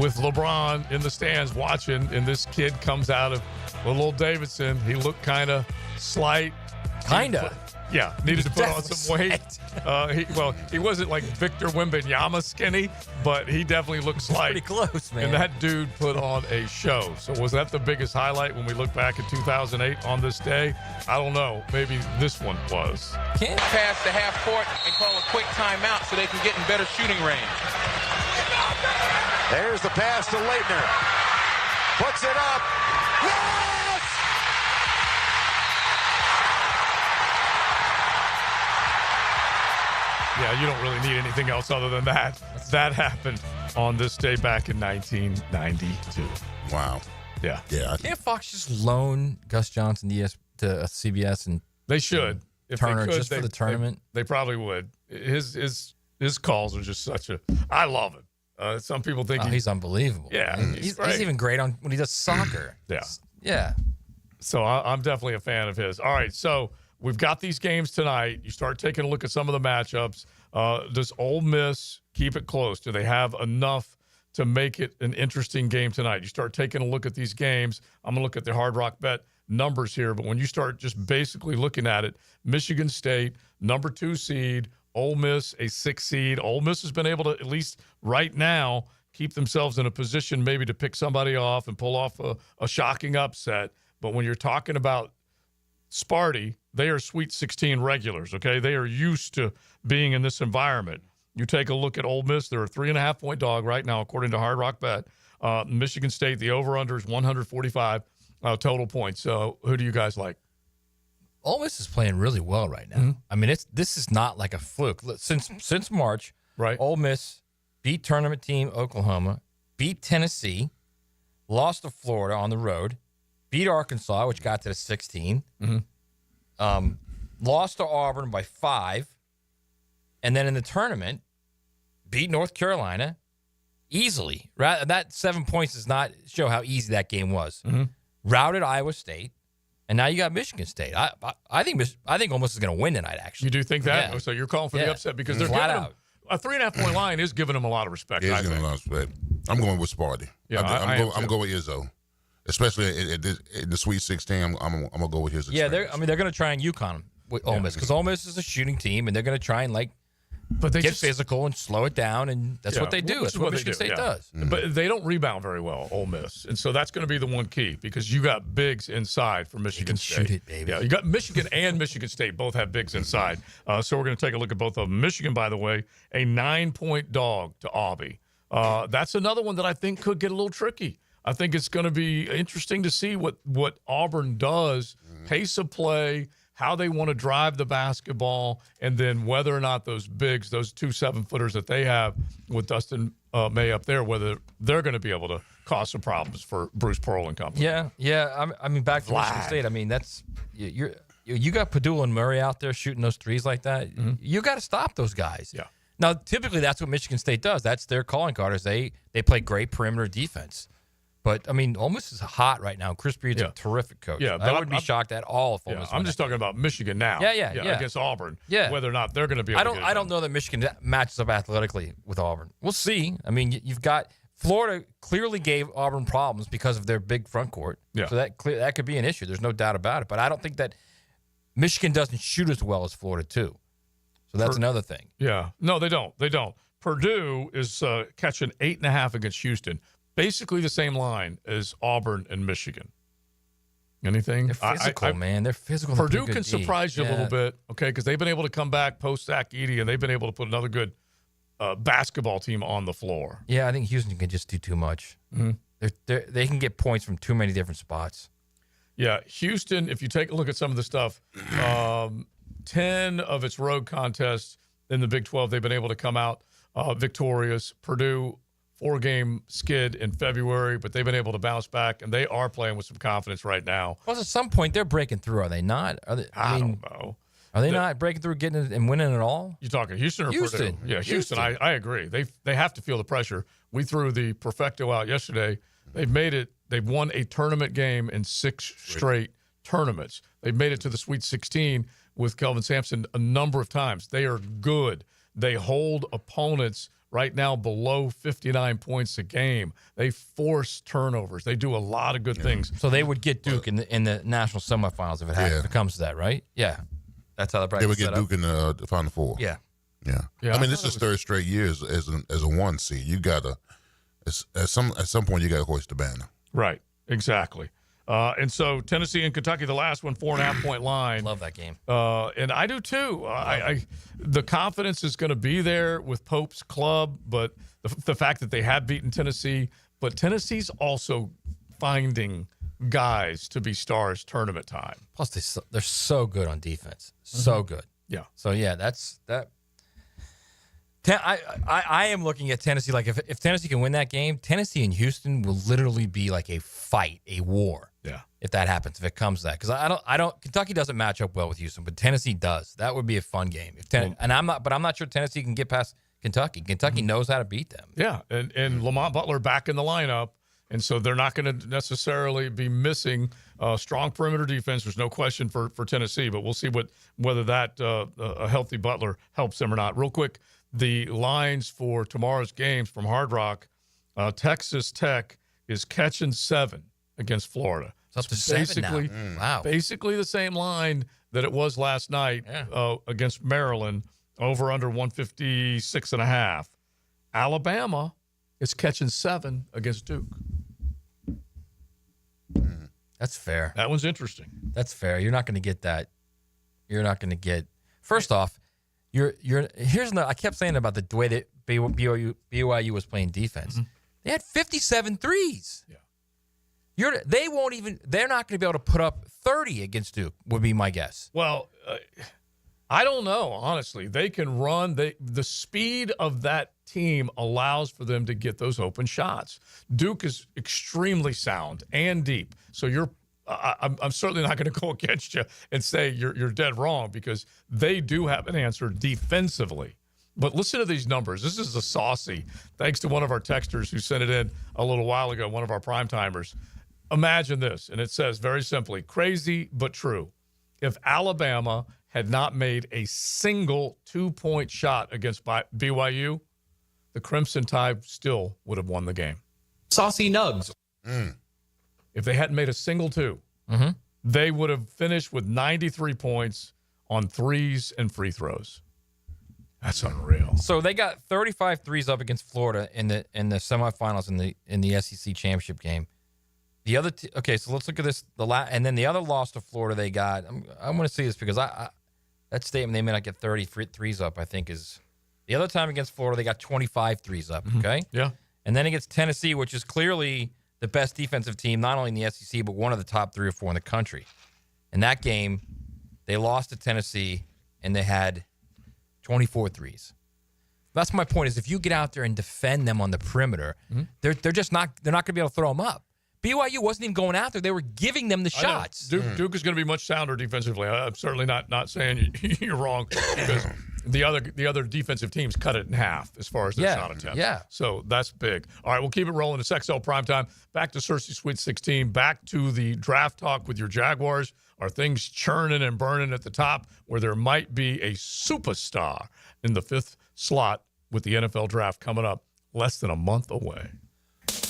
with LeBron in the stands watching, and this kid comes out of little old Davidson. He looked kind of slight. Yeah, needed to put on some weight. He wasn't like Victor Wembanyama skinny, but he definitely looked slight. Pretty close, man. And that dude put on a show. So was that the biggest highlight when we look back at 2008 on this day? I don't know. Maybe this one was. Can't pass the half court and call a quick timeout so they can get in better shooting range. There's the pass to Leitner. Puts it up. Yes! Yeah, you don't really need anything else other than that. That happened on this day back in 1992. Wow. Yeah. Can't Fox just loan Gus Johnson to CBS and they should if Turner they could, just for the tournament? They probably would. His calls are just such a. I love him. Some people think he's unbelievable. Yeah, he's even great on when he does soccer. Yeah. So I'm definitely a fan of his. All right, so we've got these games tonight. You start taking a look at some of the matchups. Does Ole Miss keep it close? Do they have enough to make it an interesting game tonight? You start taking a look at these games. I'm going to look at the Hard Rock Bet numbers here, but when you start just basically looking at it, Michigan State, number 2 seed, Ole Miss, a 6 seed. Ole Miss has been able to, at least right now, keep themselves in a position maybe to pick somebody off and pull off a shocking upset. But when you're talking about Sparty, they are Sweet 16 regulars, okay? They are used to being in this environment. You take a look at Ole Miss, they're a 3.5-point dog right now, according to Hard Rock Bet. Michigan State, the over-under is 145 total points. So who do you guys like? Ole Miss is playing really well right now. Mm-hmm. I mean, this is not like a fluke. Since March, right? Ole Miss beat tournament team Oklahoma, beat Tennessee, lost to Florida on the road, beat Arkansas, which got to the 16. Mm-hmm. lost to Auburn by 5, and then in the tournament, beat North Carolina easily. That 7 points does not show how easy that game was. Routed Iowa State, and now you got Michigan State. I think Ole Miss is going to win tonight, actually. You do think that? Yeah. So you're calling for the upset because they're flat giving out. them a 3.5-point line is giving them a lot of respect. It is giving them a lot of respect. I'm going with Sparty. Yeah, I'm going with Izzo. Especially in the Sweet 16, I'm going to go with his experience. Yeah, they're going to try and UConn with Ole Miss because Ole Miss is a shooting team, and they're going to try and get physical and slow it down, and that's what they do. That's what Michigan State does. But they don't rebound very well, Ole Miss, and so that's going to be the one key because you got bigs inside for Michigan State. Shoot it, baby. Yeah, you got Michigan and Michigan State both have bigs inside. So we're going to take a look at both of them. Michigan, by the way, a 9-point dog to Aubie. That's another one that I think could get a little tricky. I think it's going to be interesting to see what Auburn does, pace of play, how they want to drive the basketball, and then whether or not those bigs, those 2 7-footers that they have with Dustin May up there, whether they're going to be able to cause some problems for Bruce Pearl and company. Yeah. I mean, back to Michigan State. I mean, that's you got Padula and Murray out there shooting those threes like that. You got to stop those guys. Yeah. Now, typically, that's what Michigan State does. That's their calling card. Is they play great perimeter defense. But, I mean, Ole Miss is hot right now. Chris Beard's a terrific coach. Yeah, I wouldn't be shocked at all if Ole Miss I'm just talking about Michigan now. Yeah. Against Auburn. Yeah. Whether or not they're going to be able to get it I don't done. know that Michigan matches up athletically with Auburn. We'll see. I mean, you've got Florida clearly gave Auburn problems because of their big front court. Yeah. So that could be an issue. There's no doubt about it. But I don't think that Michigan doesn't shoot as well as Florida, too. So that's another thing. Yeah. No, they don't. Purdue is catching 8.5 against Houston. Basically the same line as Auburn and Michigan. Anything? They're physical, man. They're physical. Purdue can surprise you a little bit, okay, because they've been able to come back post-Zach Edey, and they've been able to put another good basketball team on the floor. Yeah, I think Houston can just do too much. They can get points from too many different spots. Yeah, Houston, if you take a look at some of the stuff, 10 of its road contests in the Big 12, they've been able to come out victorious. Purdue, 4-game skid in February, but they've been able to bounce back, and they are playing with some confidence right now. Plus, at some point, they're breaking through, are they not? I don't know. Are they not breaking through, getting it and winning it all? You talking Houston or Houston? Purdue? Yeah, Houston. I agree. They have to feel the pressure. We threw the perfecto out yesterday. They've made it. They've won a tournament game in 6 straight tournaments. They've made it to the Sweet 16 with Kelvin Sampson a number of times. They are good. They hold opponents right now below 59 points a game. They force turnovers. They do a lot of good things. So they would get Duke in the national semifinals if it comes to that, right? Yeah. That's how the bracket They would set get up. Duke in the Final Four. Yeah. I mean, this is 3rd straight year as a 1 seed. You gotta at some point you gotta hoist the banner. Right. Exactly. And so Tennessee and Kentucky, the last one, 4.5-point line. Love that game. And I do too. The confidence is going to be there with Pope's club, but the fact that they have beaten Tennessee, but Tennessee's also finding guys to be stars tournament time. Plus, they're so good on defense. So good. Yeah. So, yeah, that's that. I am looking at Tennessee. Like, if Tennessee can win that game, Tennessee and Houston will literally be like a fight, a war. Yeah. If that happens, if it comes to that. Because I don't Kentucky doesn't match up well with Houston, but Tennessee does. That would be a fun game. I'm not sure Tennessee can get past Kentucky. Kentucky knows how to beat them. Yeah. And Lamont Butler back in the lineup. And so they're not going to necessarily be missing strong perimeter defense. There's no question for Tennessee, but we'll see whether that a healthy Butler helps them or not. Real quick, the lines for tomorrow's games from Hard Rock, Texas Tech is catching 7 against Florida. It's up to 7 now. Wow. Basically the same line that it was last night against Maryland, over under 156.5. Alabama is catching 7 against Duke. That's fair. That one's interesting. That's fair. You're not going to get that. You're not going to get. First off, I kept saying about the way that BYU was playing defense. Mm-hmm. They had 57 threes. Yeah. They're not going to be able to put up 30 against Duke, would be my guess. Well, I don't know, honestly. They can run. The speed of that team allows for them to get those open shots. Duke is extremely sound and deep. So you're I'm certainly not going to go against you and say you're dead wrong, because they do have an answer defensively. But listen to these numbers. This is a saucy, thanks to one of our texters who sent it in a little while ago, one of our Primetimers. Imagine this, and it says very simply, crazy but true. If Alabama had not made a single 2-point shot against BYU, the Crimson Tide still would have won the game. Saucy Nugs. If they hadn't made a single 2, they would have finished with 93 points on threes and free throws. That's unreal. So they got 35 threes up against Florida in the semifinals in the SEC championship game. The other so let's look at this. And then the other loss to Florida they got. I want to see this because that statement they may not get 30 threes up, I think, is the other time against Florida they got 25 threes up. Okay, yeah, and then against Tennessee, which is clearly the best defensive team, not only in the SEC but one of the top 3 or 4 in the country. In that game, they lost to Tennessee and they had 24 threes. That's my point. Is if you get out there and defend them on the perimeter, they're not going to be able to throw them up. BYU wasn't even going out there; they were giving them the shots. Duke is going to be much sounder defensively. I'm certainly not saying you're wrong, because the other defensive teams cut it in half as far as their shot attempts. Yeah. So that's big. All right, we'll keep it rolling. It's XL Primetime. Back to Searcy Sweet 16. Back to the draft talk with your Jaguars. Are things churning and burning at the top where there might be a superstar in the 5th slot with the NFL draft coming up less than a month away?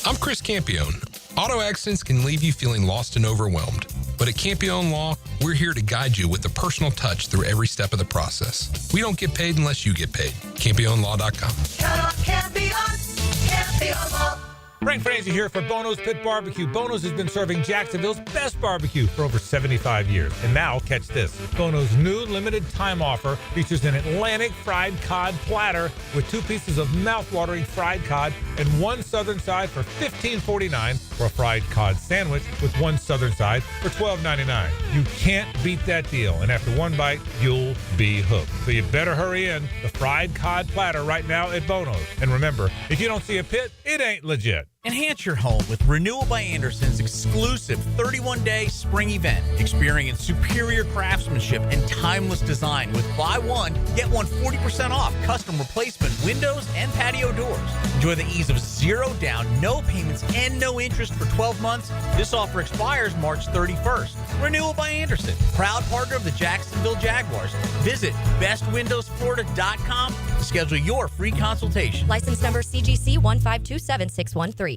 I'm Chris Campione. Auto accidents can leave you feeling lost and overwhelmed. But at Campione Law, we're here to guide you with a personal touch through every step of the process. We don't get paid unless you get paid. CampioneLaw.com. Count on Campione, Campione Law. Frank Franzi here for Bono's Pit Barbecue. Bono's has been serving Jacksonville's best barbecue for over 75 years. And now, catch this. Bono's new limited time offer features an Atlantic fried cod platter with 2 pieces of mouth-watering fried cod and 1 southern side for $15.49, or a fried cod sandwich with 1 southern side for $12.99. You can't beat that deal. And after 1 bite, you'll be hooked. So you better hurry in. The fried cod platter right now at Bono's. And remember, if you don't see a pit, it ain't legit. Enhance your home with Renewal by Anderson's exclusive 31-day spring event. Experience superior craftsmanship and timeless design with buy one, get one 40% off custom replacement windows and patio doors. Enjoy the ease of 0 down, no payments, and no interest for 12 months. This offer expires March 31st. Renewal by Anderson, proud partner of the Jacksonville Jaguars. Visit bestwindowsflorida.com to schedule your free consultation. License number CGC 1527613.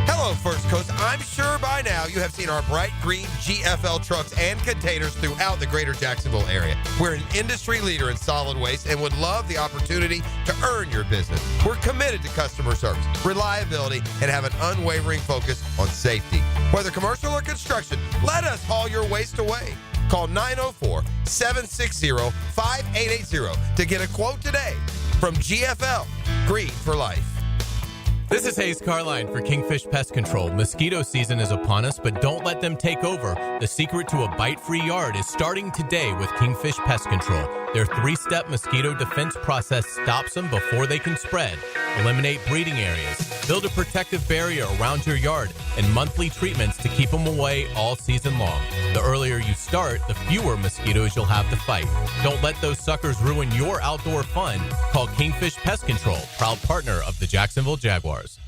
Hello, First Coast. I'm sure by now you have seen our bright green GFL trucks and containers throughout the greater Jacksonville area. We're an industry leader in solid waste and would love the opportunity to earn your business. We're committed to customer service, reliability, and have an unwavering focus on safety. Whether commercial or construction, let us haul your waste away. Call 904-760-5880 to get a quote today from GFL, Green for Life. This is Hayes Carline for Kingfish Pest Control. Mosquito season is upon us, but don't let them take over. The secret to a bite-free yard is starting today with Kingfish Pest Control. Their 3-step mosquito defense process stops them before they can spread. Eliminate breeding areas, build a protective barrier around your yard, and monthly treatments to keep them away all season long. The earlier you start, the fewer mosquitoes you'll have to fight. Don't let those suckers ruin your outdoor fun. Call Kingfish Pest Control, proud partner of the Jacksonville Jaguars.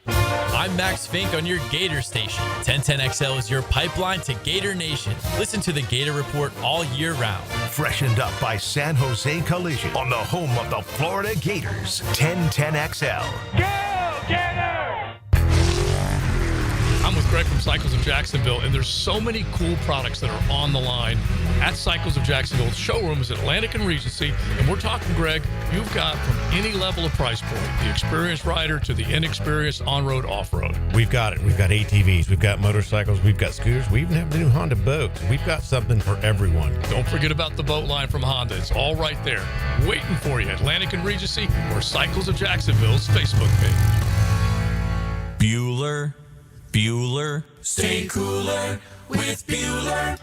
I'm Max Fink on your Gator station. 1010XL is your pipeline to Gator Nation. Listen to the Gator Report all year round. Freshened up by San Jose Collision on the home of the Florida Gators. 1010XL. Go, Gators! I'm with Greg from Cycles of Jacksonville, and there's so many cool products that are on the line at Cycles of Jacksonville. The showroom is Atlantic and Regency, and we're talking, Greg, you've got from any level of price point, the experienced rider to the inexperienced on-road, off-road. We've got it. We've got ATVs. We've got motorcycles. We've got scooters. We even have the new Honda boats. We've got something for everyone. Don't forget about the boat line from Honda. It's all right there, waiting for you. Atlantic and Regency or Cycles of Jacksonville's Facebook page. Bueller. Stay cooler with Bueller.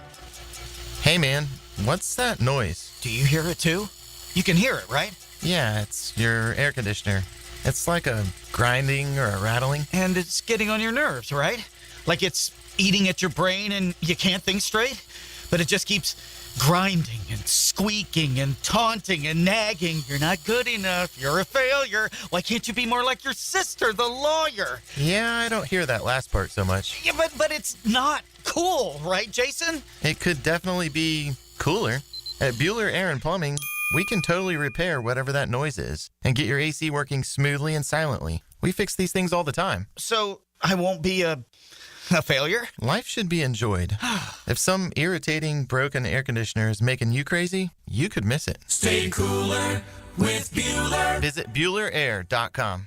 Hey man, what's that noise? Do you hear it too? You can hear it, right? Yeah, it's your air conditioner. It's like a grinding or a rattling. And it's getting on your nerves, right? Like it's eating at your brain and you can't think straight, but it just keeps grinding and squeaking and taunting and nagging. You're not good enough. You're a failure. Why can't you be more like your sister, the lawyer? Yeah, I don't hear that last part so much. Yeah, but it's not cool, right, Jason? It could definitely be cooler. At Bueller Air and Plumbing, we can totally repair whatever that noise is and get your AC working smoothly and silently. We fix these things all the time. So I won't be a failure? Life should be enjoyed. If some irritating, broken air conditioner is making you crazy, you could miss it. Stay cooler with Bueller. Visit BuellerAir.com.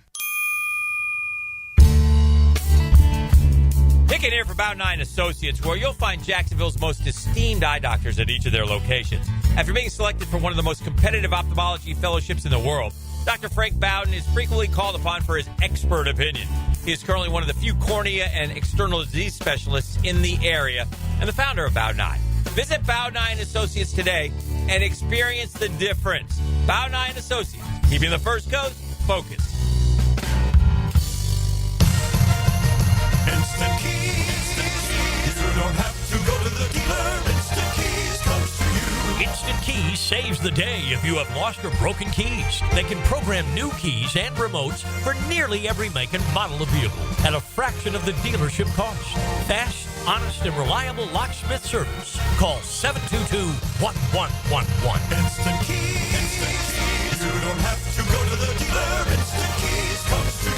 Pick an ear for Bow 9 Associates, where you'll find Jacksonville's most esteemed eye doctors at each of their locations. After being selected for one of the most competitive ophthalmology fellowships in the world, Dr. Frank Bowden is frequently called upon for his expert opinion. He is currently one of the few cornea and external disease specialists in the area and the founder of Bow 9. Visit Bow 9 Associates today and experience the difference. Bow 9 Associates, keeping the First Coast focused. Instant Keys. You don't have to go to the dealer. Instant Keys comes to you. Instant Keys saves the day if you have lost or broken keys. They can program new keys and remotes for nearly every make and model of vehicle at a fraction of the dealership cost. Fast, honest, and reliable locksmith service. Call 722-1111. Instant Keys. Instant Keys. You don't have to go to the dealer. Instant Keys comes to you.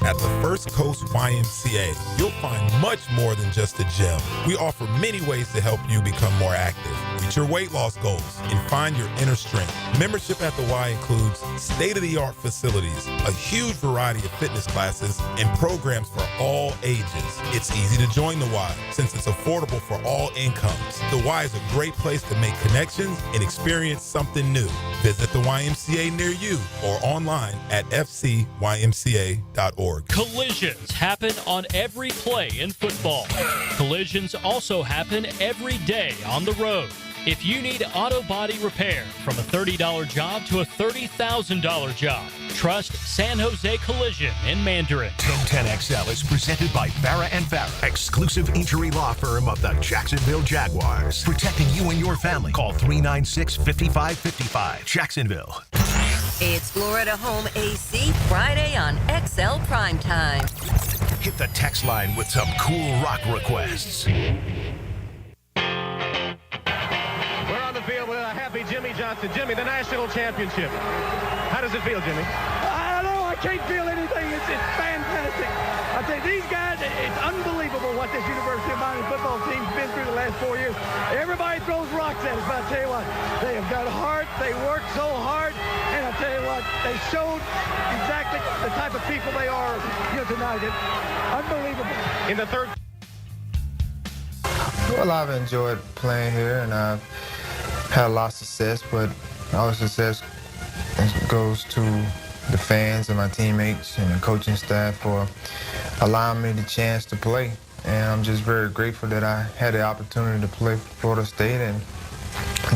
At the First Coast YMCA, you'll find much more than just a gym. We offer many ways to help you become more active, reach your weight loss goals, and find your inner strength. Membership at the Y includes state-of-the-art facilities, a huge variety of fitness classes, and programs for all ages. It's easy to join the Y since it's affordable for all incomes. The Y is a great place to make connections and experience something new. Visit the YMCA near you or online at fcymca.org. Collisions happen on every play in football. Collisions also happen every day on the road. If you need auto body repair, from a $30 job to a $30,000 job, trust San Jose Collision in Mandarin. 1010XL is presented by Farah & Farah, exclusive injury law firm of the Jacksonville Jaguars. Protecting you and your family. Call 396-5555. Jacksonville. It's Florida Home AC Friday on XL Primetime. Hit the text line with some cool rock requests. We're on the field with a happy Jimmy Johnson. Jimmy, the national championship. How does it feel, Jimmy? I don't know. I can't feel anything. It's fantastic. I tell you, these guys, it's unbelievable what this University of Miami football team's been through the last 4 years. Everybody throws rocks at us, but I tell you what, they have got heart. They work so hard. And I tell you what, they showed exactly the type of people they are here tonight. It's unbelievable. In the third. Well, I've enjoyed playing here, and I've had a lot of success, but all the success goes to the fans and my teammates and the coaching staff for allowing me the chance to play. And I'm just very grateful that I had the opportunity to play for Florida State and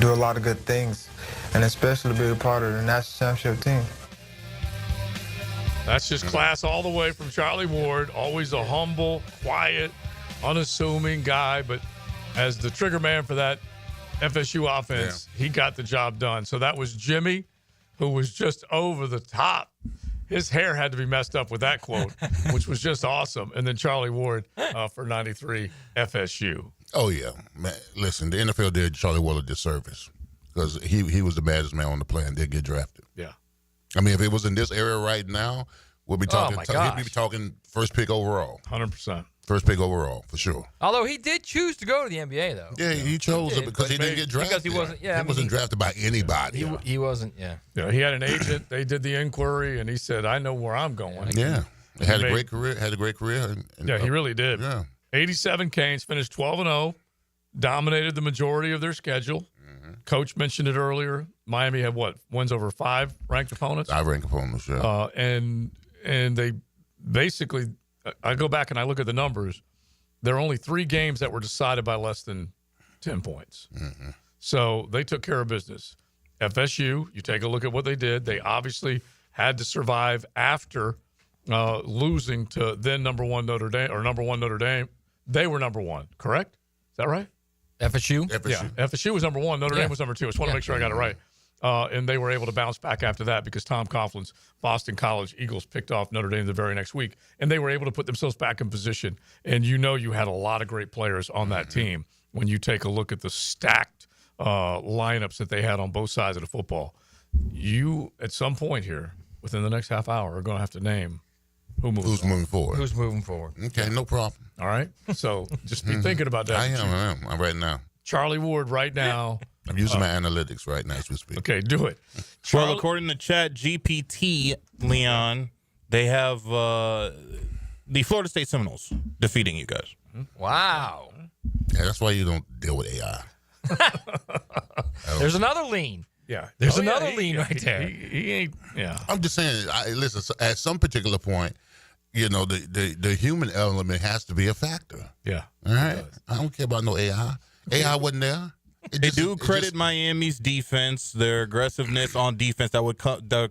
do a lot of good things, and especially be a part of the national championship team. That's just class all the way from Charlie Ward. Always a humble, quiet, unassuming guy, but as the trigger man for that FSU offense, he got the job done. So that was Jimmy, who was just over the top. His hair had to be messed up with that quote, which was just awesome. And then Charlie Ward for 93 FSU. Oh, yeah. Man, listen, the NFL did Charlie Ward a disservice because he was the baddest man on the planet and did get drafted. Yeah. I mean, if it was in this era right now, we'll be talking. Oh, he'd be talking first pick overall. 100%. First pick overall, for sure. Although he did choose to go to the NBA, though. Yeah, he chose it because he didn't get drafted. Because he wasn't. Yeah, he wasn't drafted by anybody. He wasn't. Yeah. Yeah, he had an agent. They did the inquiry, and he said, "I know where I'm going." Yeah, he had a great career. And yeah, he really did. Yeah, 87 Canes finished 12-0, dominated the majority of their schedule. Coach mentioned it earlier. Miami had what, wins over 5 ranked opponents? 5 ranked opponents. Yeah, and they basically, I go back and I look at the numbers. There are only 3 games that were decided by less than 10 points. So they took care of business. FSU, you take a look at what they did. They obviously had to survive after losing to then number one Notre Dame. They were number one, correct? Is that right? FSU? Yeah, FSU was number one. Notre Dame was number two. I just want to make sure I got it right. And they were able to bounce back after that because Tom Coughlin's Boston College Eagles picked off Notre Dame the very next week. And they were able to put themselves back in position. And you had a lot of great players on that team when you take a look at the stacked lineups that they had on both sides of the football. You, at some point here, within the next half hour, are going to have to name who's moving forward. Who's moving forward. Okay, no problem. All right? So just be thinking about that. I am. I'm right now. Charlie Ward right now. I'm using my analytics right now as we speak. Okay, do it. Well, according to Chat GPT, Leon, they have the Florida State Seminoles defeating you guys. Wow. Yeah, that's why you don't deal with AI. There's another lean. Yeah. There's another lean right there. He ain't, yeah. I'm just saying, listen, at some particular point, the human element has to be a factor. Yeah. All right? I don't care about no AI. AI wasn't there. They do credit Miami's defense, their aggressiveness on defense that would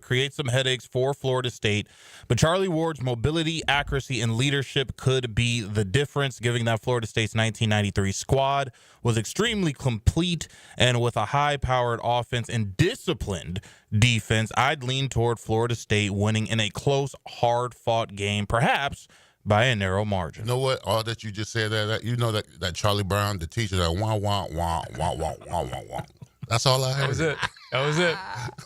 create some headaches for Florida State. But Charlie Ward's mobility, accuracy, and leadership could be the difference, given that Florida State's 1993 squad was extremely complete and with a high-powered offense and disciplined defense. I'd lean toward Florida State winning in a close, hard-fought game, perhaps by a narrow margin. You know what? All that you just said, that Charlie Brown, the teacher, that wah, wah, wah, wah, wah, wah, wah, wah. That's all I heard. That was it.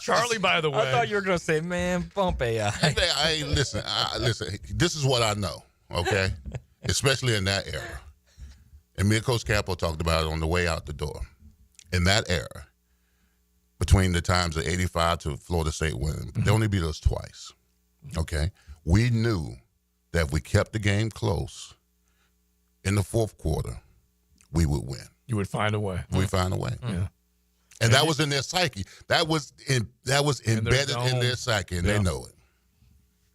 Charlie, by the way. I thought you were going to say, man, bump AI. Hey, listen, this is what I know, okay? Especially in that era. And me and Coach Campo talked about it on the way out the door. In that era, between the times of 85 to Florida State winning, they only beat us twice, okay? We knew that if we kept the game close in the fourth quarter, we would win. You would find a way. We'd find a way. Yeah. And that was in their psyche. That was embedded in their psyche, and they know it.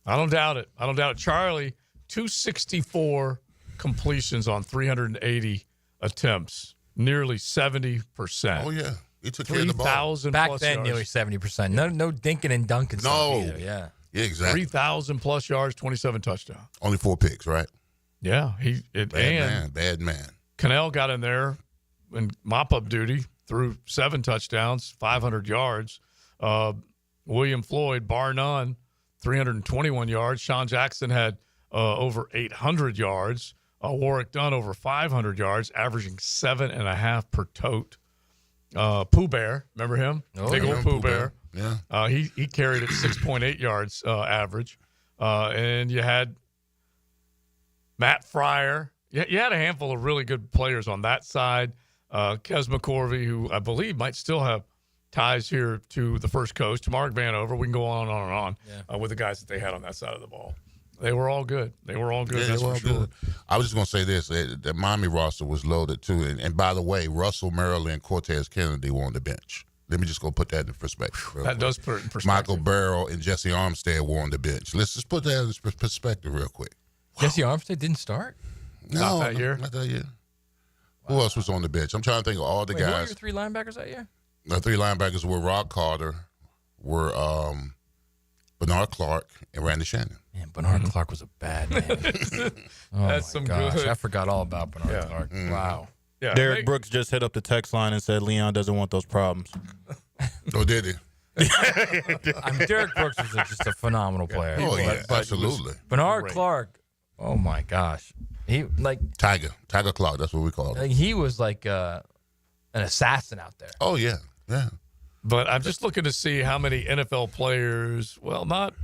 I don't doubt it. Charlie, 264 completions on 380 attempts, nearly 70%. Oh, yeah. He took care of the ball. 3,000 Back plus then, yards. nearly 70%. No dinking and dunking stuff either. Yeah. Yeah, exactly. 3,000 plus yards, 27 touchdowns. Only 4 picks, right? Yeah. Bad man. Cannell got in there in mop-up duty, threw 7 touchdowns, 500 yards. William Floyd, bar none, 321 yards. Sean Jackson had over 800 yards. Warwick Dunn over 500 yards, averaging 7.5 per tote. Pooh Bear, remember him? Big old Pooh Bear. Yeah. He carried it 6.8 yards average. And you had Matt Fryer. You had a handful of really good players on that side. Kes McCorvey, who I believe might still have ties here to the First Coast. Mark Vanover. We can go on and on with the guys that they had on that side of the ball. They were all good. Yeah, that's for sure. I was just going to say this. The Miami roster was loaded, too. And by the way, Russell Merrill and Cortez Kennedy were on the bench. Let me just go put that in perspective. That does put it in perspective. Michael Barrow and Jesse Armstead were on the bench. Let's just put that in perspective real quick. Jesse Armstead didn't start? No, Not that year? Not that year. Who else was on the bench? I'm trying to think of all the guys. Who were your 3 linebackers that year? The 3 linebackers were Rock Carter, were Bernard Clark, and Randy Shannon. Man, Bernard Clark was a bad man. That's some good. I forgot all about Bernard Clark. Wow. Yeah, Derek Brooks just hit up the text line and said Leon doesn't want those problems. Oh, did he? Derek Brooks was just a phenomenal player. Oh, yeah, absolutely. Bernard Clark, oh, my gosh. He Tiger Clark, that's what we call him. He was like an assassin out there. Oh, yeah. But I'm just looking to see how many NFL players, well, not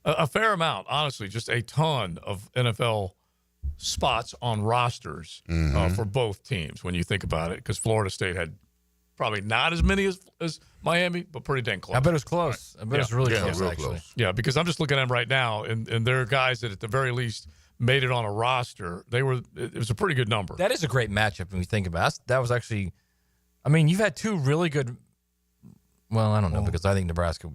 a fair amount, honestly, just a ton of NFL spots on rosters for both teams when you think about it, because Florida State had probably not as many as Miami, but pretty dang close. I bet it was close. I bet it was really close, real actually. close. Yeah, because I'm just looking at them right now, and there are guys that at the very least made it on a roster. It was a pretty good number. That is a great matchup when we think about it. That was actually, I mean, you've had 2 really good, well, I don't know, because I think Nebraska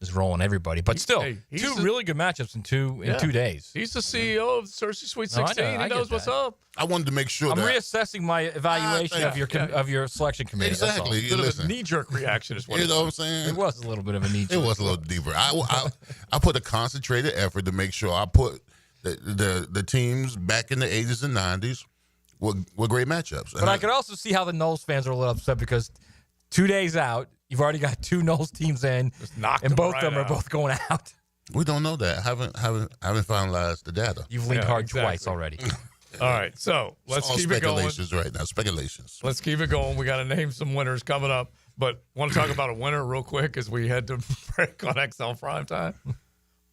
is rolling everybody, but still, 2 really good matchups in 2 days. He's the CEO of Searcy Sweet 16. He knows what's up. I wanted to make sure I'm reassessing my evaluation of your selection committee. Exactly. A little bit of a knee-jerk reaction is what you know what I'm saying? It was a little bit of a knee-jerk. It was a little deeper. I put a concentrated effort to make sure I put the teams back in the 80s and 90s with great matchups. But I could also see how the Noles fans are a little upset because 2 days out, you've already got 2 Noles teams in, and both of them are both going out. We don't know that. Haven't finalized the data. You've leaned hard twice already. All right, so let's keep it going. Speculations right now. Speculations. Let's keep it going. We got to name some winners coming up. But want to talk about a winner real quick as we head to break on XL Primetime?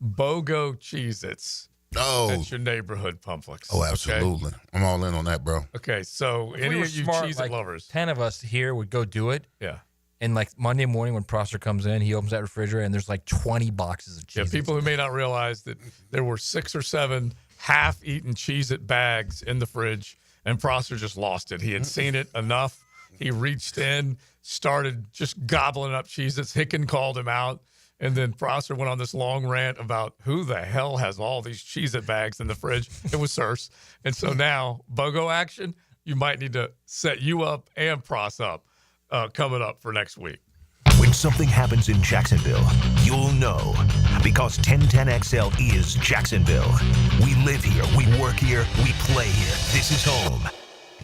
BOGO Cheez-Its. Oh. That's your neighborhood Pumpflix. Oh, absolutely. Okay? I'm all in on that, bro. Okay, so if any of you Cheez-It lovers. 10 of us here would go do it. Yeah. And like Monday morning when Prosser comes in, he opens that refrigerator and there's like 20 boxes of Cheez-Its. Yeah, people who may not realize that there were 6 or 7 half-eaten Cheez-It bags in the fridge, and Prosser just lost it. He had seen it enough. He reached in, started just gobbling up Cheez-Its. Hicken called him out, and then Prosser went on this long rant about who the hell has all these Cheez-It bags in the fridge. It was Searcy. And so now, BOGO action, you might need to set you up and Pross up coming up for next week. When something happens in Jacksonville, you'll know, because 1010XL is Jacksonville. We live here, we work here, we play here. This is home.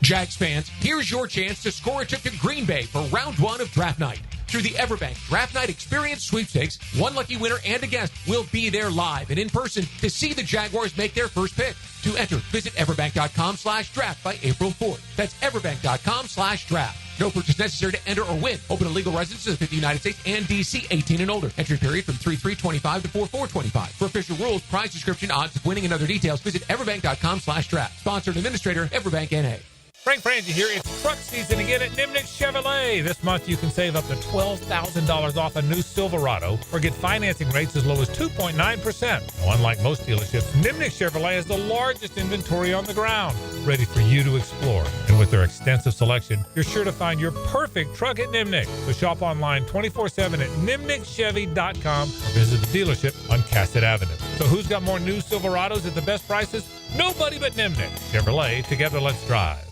Jags fans, here's your chance to score a trip to Green Bay for round 1 of draft night. Through the Everbank Draft Night Experience Sweepstakes, one lucky winner and a guest will be there live and in person to see the Jaguars make their first pick. To enter, visit everbank.com/draft by April 4th. That's everbank.com/draft. No purchase necessary to enter or win. Open to legal residents of the United States and D.C. 18 and older. Entry period from 3/3/25 to 4/4/25. For official rules, prize description, odds of winning, and other details, visit everbank.com/draft. Sponsored administrator, Everbank N.A. Frank Frangie here. It's truck season again at Nimnick Chevrolet. This month you can save up to $12,000 off a new Silverado or get financing rates as low as 2.9%. Now, unlike most dealerships, Nimnick Chevrolet has the largest inventory on the ground, ready for you to explore. And with their extensive selection, you're sure to find your perfect truck at Nimnick. So shop online 24/7 at nimnickchevy.com or visit the dealership on Cassett Avenue. So who's got more new Silverados at the best prices? Nobody but Nimnick. Chevrolet, together let's drive.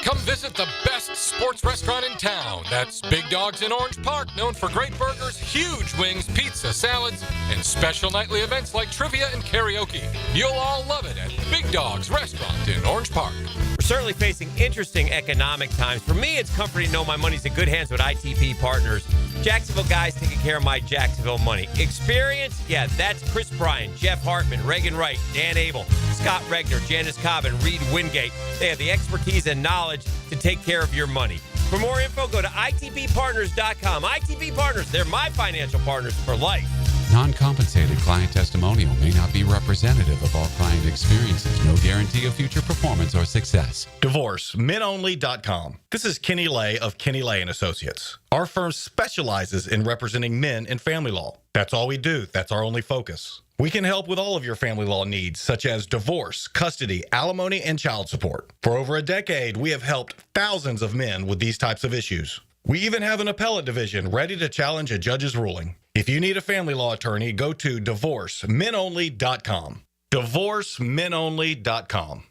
Come visit the best sports restaurant in town. That's Big Dogs in Orange Park, known for great burgers, huge wings, pizza, salads, and special nightly events like trivia and karaoke. You'll all love it at Big Dogs Restaurant in Orange Park. We're certainly facing interesting economic times. For me, it's comforting to know my money's in good hands with ITP Partners. Jacksonville guys taking care of my Jacksonville money. Experience? Yeah, that's Chris Bryan, Jeff Hartman, Reagan Wright, Dan Abel, Scott Regner, Janice Cobb, and Reed Wingate. They have the expertise and knowledge to take care of your money. For more info, go to itppartners.com. ITP Partners, they're my financial partners for life. Non-compensated client testimonial may not be representative of all client experiences. No guarantee of future performance or success. DivorceMenOnly.com. This is Kenny Lay of Kenny Lay and Associates. Our firm specializes in representing men in family law. That's all we do. That's our only focus. We can help with all of your family law needs, such as divorce, custody, alimony, and child support. For over a decade, we have helped thousands of men with these types of issues. We even have an appellate division ready to challenge a judge's ruling. If you need a family law attorney, go to DivorceMenOnly.com. DivorceMenOnly.com.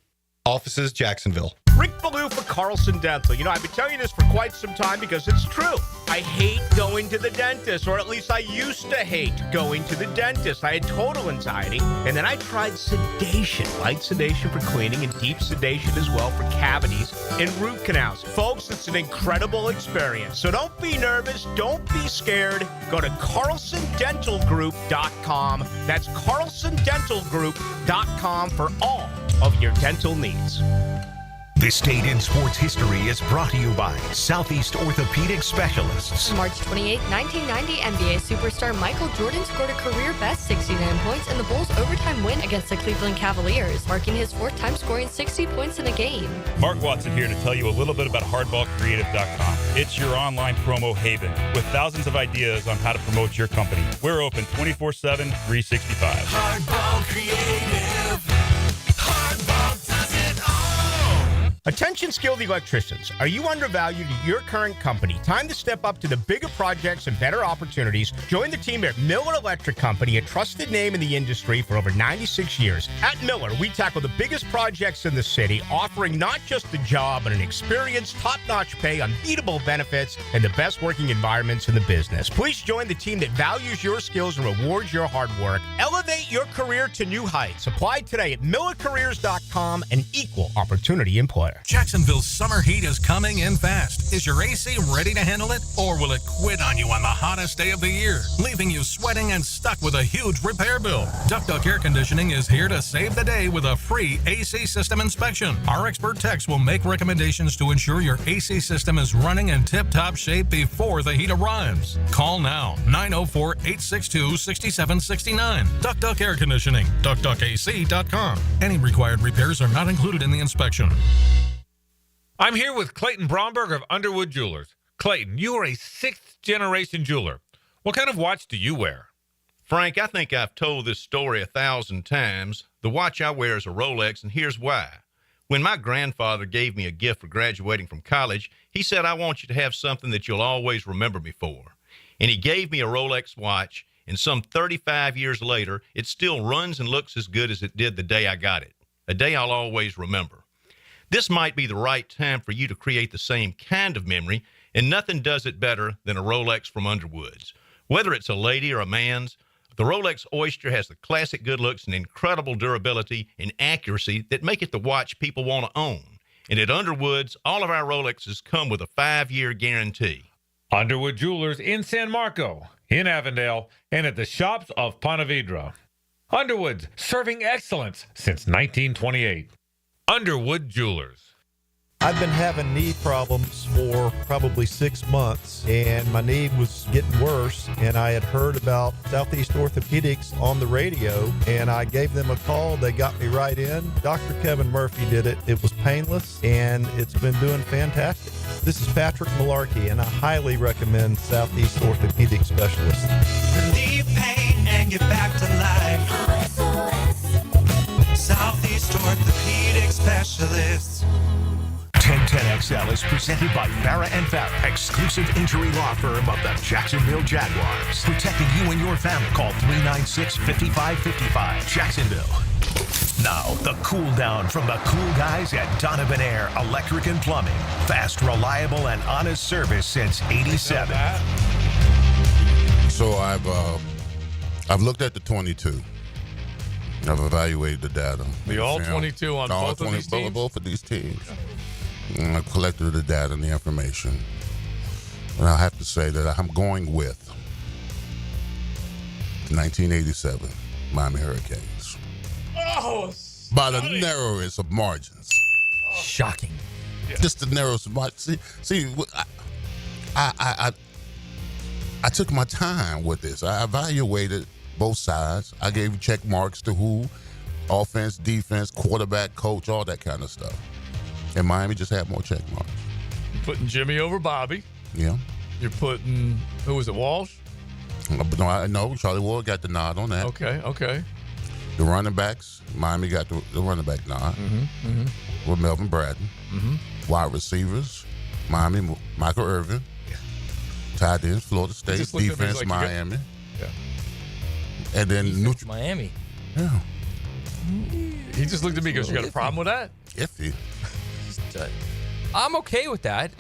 Offices, Jacksonville. Rick Ballou for Carlson Dental. You know, I've been telling you this for quite some time because it's true. I hate going to the dentist, or at least I used to hate going to the dentist. I had total anxiety, and then I tried sedation, light sedation for cleaning and deep sedation as well for cavities and root canals. Folks, it's an incredible experience. So don't be nervous. Don't be scared. Go to CarlsonDentalGroup.com. That's CarlsonDentalGroup.com for all of your dental needs. This Day in Sports History is brought to you by Southeast Orthopedic Specialists. March 28, 1990, NBA superstar Michael Jordan scored a career-best 69 points in the Bulls' overtime win against the Cleveland Cavaliers, marking his 4th time scoring 60 points in a game. Mark Watson here to tell you a little bit about HardballCreative.com. It's your online promo haven with thousands of ideas on how to promote your company. We're open 24/7, 365. Hardball Creative. Hardball does it all. Attention skilled electricians. Are you undervalued at your current company? Time to step up to the bigger projects and better opportunities. Join the team at Miller Electric Company, a trusted name in the industry for over 96 years. At Miller, we tackle the biggest projects in the city, offering not just a job, but an experience, top-notch pay, unbeatable benefits, and the best working environments in the business. Please join the team that values your skills and rewards your hard work. Elevate your career to new heights. Apply today at millercareers.com, an equal opportunity employer. Jacksonville's summer heat is coming in fast. Is your AC ready to handle it? Or will it quit on you on the hottest day of the year, leaving you sweating and stuck with a huge repair bill? Duck Duck Air Conditioning is here to save the day with a free AC system inspection. Our expert techs will make recommendations to ensure your AC system is running in tip-top shape before the heat arrives. Call now, 904-862-6769. Duck Duck Air Conditioning, duckduckac.com. Any required repairs are not included in the inspection. I'm here with Clayton Bromberg of Underwood Jewelers. Clayton, you are a sixth-generation jeweler. What kind of watch do you wear? Frank, I think I've told this story 1,000 times. The watch I wear is a Rolex, and here's why. When my grandfather gave me a gift for graduating from college, he said, I want you to have something that you'll always remember me for. And he gave me a Rolex watch, and some 35 years later, it still runs and looks as good as it did the day I got it. A day I'll always remember. This might be the right time for you to create the same kind of memory, and nothing does it better than a Rolex from Underwood's. Whether it's a lady or a man's, the Rolex Oyster has the classic good looks and incredible durability and accuracy that make it the watch people want to own. And at Underwood's, all of our Rolexes come with a 5-year guarantee. Underwood Jewelers in San Marco, in Avondale, and at the shops of Ponte Vedra. Underwood's, serving excellence since 1928. Underwood Jewelers. I've been having knee problems for probably 6 months, and my knee was getting worse, and I had heard about Southeast Orthopedics on the radio, and I gave them a call. They got me right in. Dr. Kevin Murphy did it. It was painless, and it's been doing fantastic. This is Patrick Malarkey, and I highly recommend Southeast Orthopedic Specialists. Relieve pain and get back to life. Southeast Orthopedic Specialists. 1010XL is presented by Farah & Farah, exclusive injury law firm of the Jacksonville Jaguars. Protecting you and your family. Call 396-5555. Jacksonville. Now, the cool down from the cool guys at Donovan Air Electric and Plumbing. Fast, reliable, and honest service since '87. So I've looked at the 22. I've evaluated the data. The all 22 on both of these teams? Both of these teams. And I've collected the data and the information. And I have to say that I'm going with 1987 Miami Hurricanes. Oh, by the narrowest of margins. Shocking. Yeah. Just the narrowest of margins. See, I took my time with this. I evaluated both sides. I gave check marks to who, offense, defense, quarterback, coach, all that kind of stuff. And Miami just had more check marks. You're putting Jimmy over Bobby. Yeah. You're putting, who was it, Walsh? No, Charlie Ward got the nod on that. Okay. The running backs, Miami got the running back nod with Melvin Bratton. Wide receivers, Miami, Michael Irvin. Tight ends, Florida State. Defense, like Miami. And then Miami. Yeah. He just looked at me and goes, you got a problem with that? Iffy. I'm okay with that,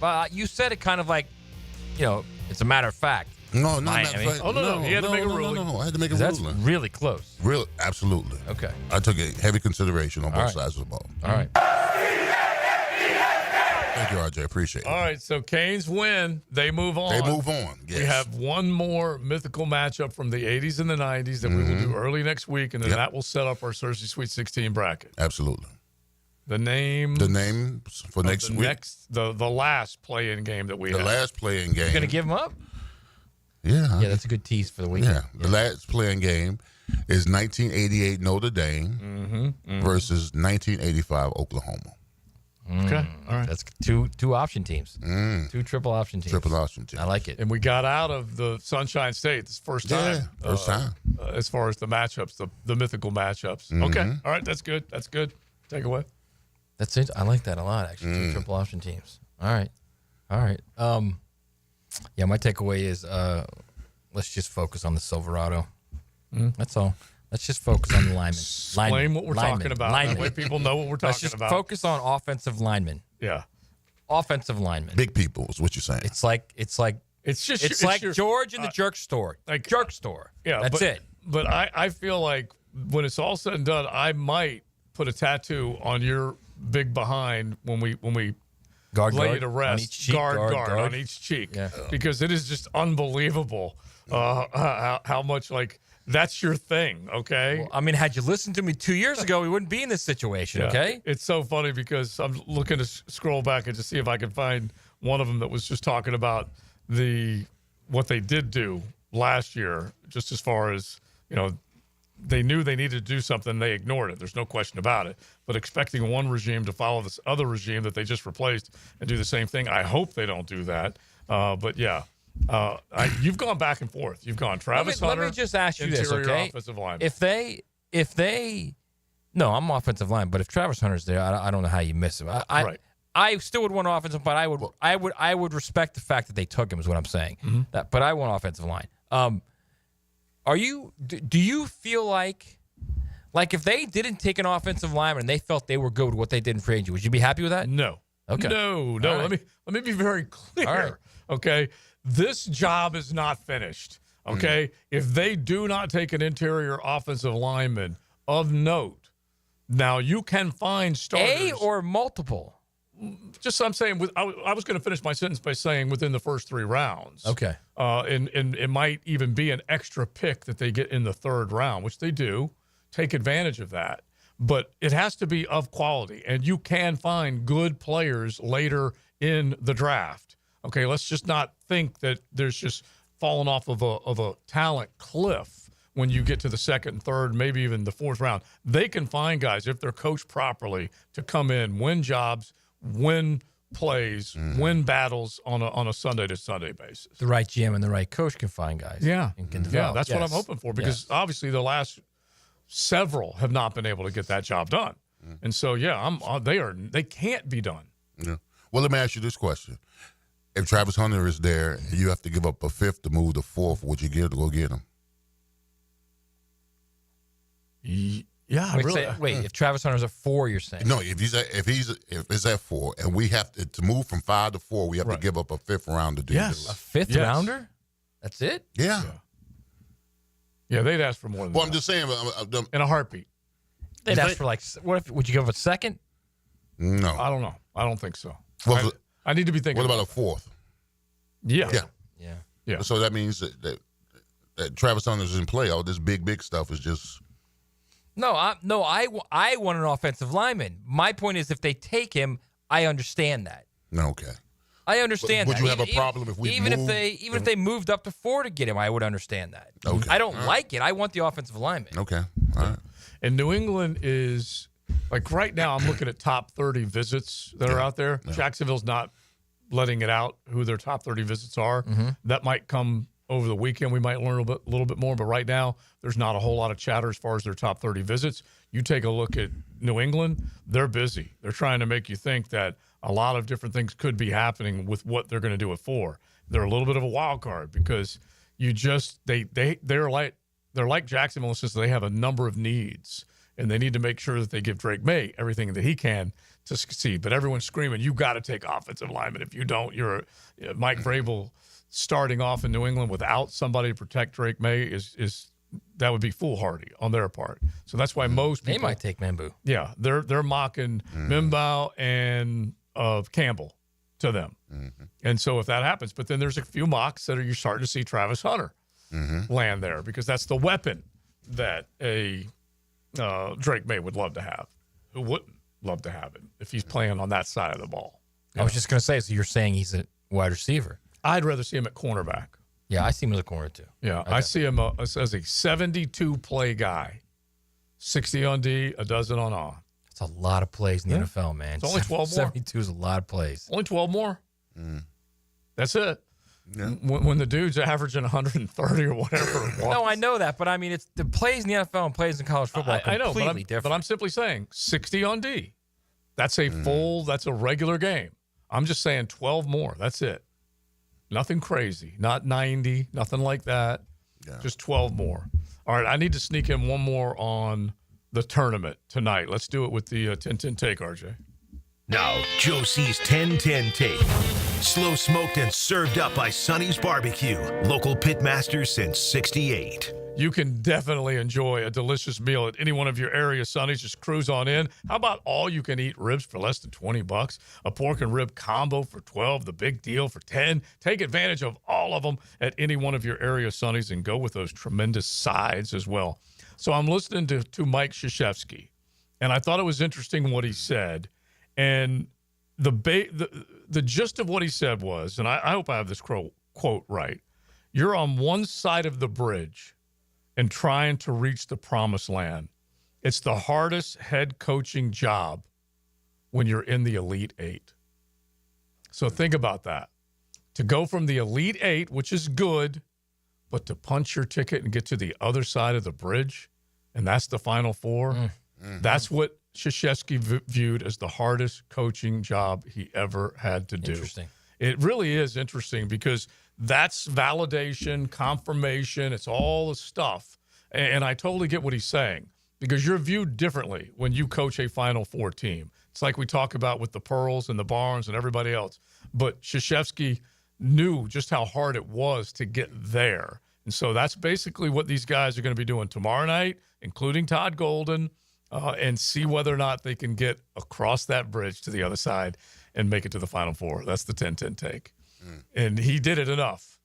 but you said it kind of like, it's a matter of fact. No, Miami. No. He had to make a ruling. No, I had to make a That's ruling. really close. Absolutely. Okay. I took a heavy consideration on both sides of the ball. All right. Thank you, RJ. Appreciate it. All right, so Canes win. They move on. Yes. We have one more mythical matchup from the 80s and the 90s that we will do early next week, and then that will set up our Searcy Sweet 16 bracket. Absolutely. The name for next week. The last play-in game that we have. The last play-in game. You're going to give them up? Yeah. Yeah, that's a good tease for the weekend. Yeah. The last play-in game is 1988 Notre Dame versus 1985 Oklahoma. Okay. All right. That's two option teams. Two triple option teams. Triple option teams. I like it. And we got out of the Sunshine State. This first time. Yeah, first time. As far as the matchups, the mythical matchups. Okay. All right. That's good. Take away. That's it. I like that a lot, actually. 2 triple option teams. All right. Yeah, my takeaway is let's just focus on the Silverado. That's all. Let's just focus on the linemen. Explain what we're talking about. That way people know what we're talking Let's just about. focus on offensive linemen. Yeah. Offensive linemen. Big people is what you're saying. It's like George in the jerk store. Like jerk store. Yeah, that's it. But I feel like when it's all said and done, I might put a tattoo on your big behind when we guard lay you guard to on rest. each cheek, Guard guard. on each cheek. Yeah. Because it is just unbelievable how much like that's your thing, okay? Well, I mean, had you listened to me 2 years ago, we wouldn't be in this situation, okay? It's so funny because I'm looking to scroll back and just see if I can find one of them that was just talking about what they did do last year, just as far as, they knew they needed to do something. They ignored it. There's no question about it. But expecting one regime to follow this other regime that they just replaced and do the same thing, I hope they don't do that. But yeah, you've gone back and forth. You've gone Travis Hunter. Let me just ask you this, interior okay? offensive lineman. If they, no, I'm offensive line, but if Travis Hunter's there, I don't know how you miss him. Right. I still would want offensive, but I would respect the fact that they took him. Is what I'm saying. But I want offensive line. Do you feel like if they didn't take an offensive lineman and they felt they were good with what they did in free agency, would you be happy with that? No. Okay. No. Right. Let me be very clear. All right. Okay. This job is not finished. Okay. If they do not take an interior offensive lineman of note, now you can find starters. A or multiple? Just I'm saying. I was going to finish my sentence by saying within the first 3 rounds. Okay. And it might even be an extra pick that they get in the 3rd round, which they do. Take advantage of that. But it has to be of quality, and you can find good players later in the draft. Okay, let's just not think that there's just falling off of a talent cliff when you get to the 2nd and 3rd, maybe even the 4th round. They can find guys, if they're coached properly, to come in, win jobs, win plays, win battles on a Sunday to Sunday basis. The right GM and the right coach can find guys. Yeah, and can yeah, develop. that's what I'm hoping for, because obviously the last several have not been able to get that job done, and so they can't be done. Yeah. Well, let me ask you this question: if Travis Hunter is there, and you have to give up a 5th to move to 4th, would you go get him? Yeah, wait, if Travis Hunter's at 4, you're saying? No, if it's at 4, and we have to move from 5 to 4, we have to give up a 5th round to do Yes. A 5th rounder? That's it? Yeah. Yeah, they'd ask for more than Well, that. I'm just saying. In a heartbeat. They'd ask for would you give up a 2nd? No. I don't know. I don't think so. Well, I need to be thinking. What about a 4th? Yeah. Yeah. So that means that Travis Hunter's in play. All this big stuff is just. No, I want an offensive lineman. My point is, if they take him, I understand that. Okay. I understand Would that. you have a problem if we if they moved up to 4 to get him, I would understand that. Okay. I don't like it. I want the offensive lineman. Okay. All right. And New England is, like right now, I'm looking at top 30 visits that are out there. Yeah. Jacksonville's not letting it out who their top 30 visits are. That might come over the weekend. We might learn a little bit more, but right now there's not a whole lot of chatter as far as their top 30 visits. You take a look at New England, they're busy. They're trying to make you think that a lot of different things could be happening with what they're going to do at 4. They're a little bit of a wild card because you just they're like Jacksonville in the sense that they have a number of needs, and they need to make sure that they give Drake May everything that he can to succeed. But everyone's screaming, you got to take offensive linemen. If you don't, you're Mike Vrabel starting off in New England without somebody to protect Drake May is that would be foolhardy on their part. So that's why most people They might take Mambu. Yeah, they're mocking Mimbaugh and Campbell to them. And so if that happens, but then there's a few mocks that you're starting to see Travis Hunter land there because that's the weapon that a Drake May would love to have. Who wouldn't love to have it if he's playing on that side of the ball? I was just going to say, so you're saying he's a wide receiver. I'd rather see him at cornerback. Yeah, I see him as a corner too. Yeah, I see him as a 72-play guy. 60 on D, a dozen on A. That's a lot of plays in the NFL, man. It's only 12 more. 72 is a lot of plays. Only 12 more. That's it. Yeah. When the dude's averaging 130 or whatever it was. No, I know that, but I mean, it's the plays in the NFL and plays in college football are completely different. But I'm simply saying 60 on D. That's a that's a regular game. I'm just saying 12 more. That's it. Nothing crazy. Not 90, nothing like that. Yeah. Just 12 more. All right, I need to sneak in one more on the tournament tonight. Let's do it with the 10-10 take, RJ. Now, Joe C's 10-10 take. Slow smoked and served up by Sonny's Barbecue. Local pitmaster since 68. You can definitely enjoy a delicious meal at any one of your area Sonny's. Just cruise on in. How about all-you-can-eat ribs for less than $20? A pork and rib combo for $12, the big deal for $10. Take advantage of all of them at any one of your area Sonny's and go with those tremendous sides as well. So I'm listening to Mike Krzyzewski, and I thought it was interesting what he said. And the gist of what he said was, and I hope I have this quote right, you're on one side of the bridge and trying to reach the promised land. It's the hardest head coaching job when you're in the Elite Eight. So think about that. To go from the Elite Eight, which is good, but to punch your ticket and get to the other side of the bridge, and that's the Final Four, that's what Krzyzewski viewed as the hardest coaching job he ever had to do. Interesting. It really is interesting because that's validation, confirmation. It's all the stuff. And I totally get what he's saying because you're viewed differently when you coach a Final Four team. It's like we talk about with the Pearls and the Barnes and everybody else. But Krzyzewski knew just how hard it was to get there. And so that's basically what these guys are going to be doing tomorrow night, including Todd Golden, and see whether or not they can get across that bridge to the other side and make it to the Final Four. That's the 10-10 take. And he did it enough.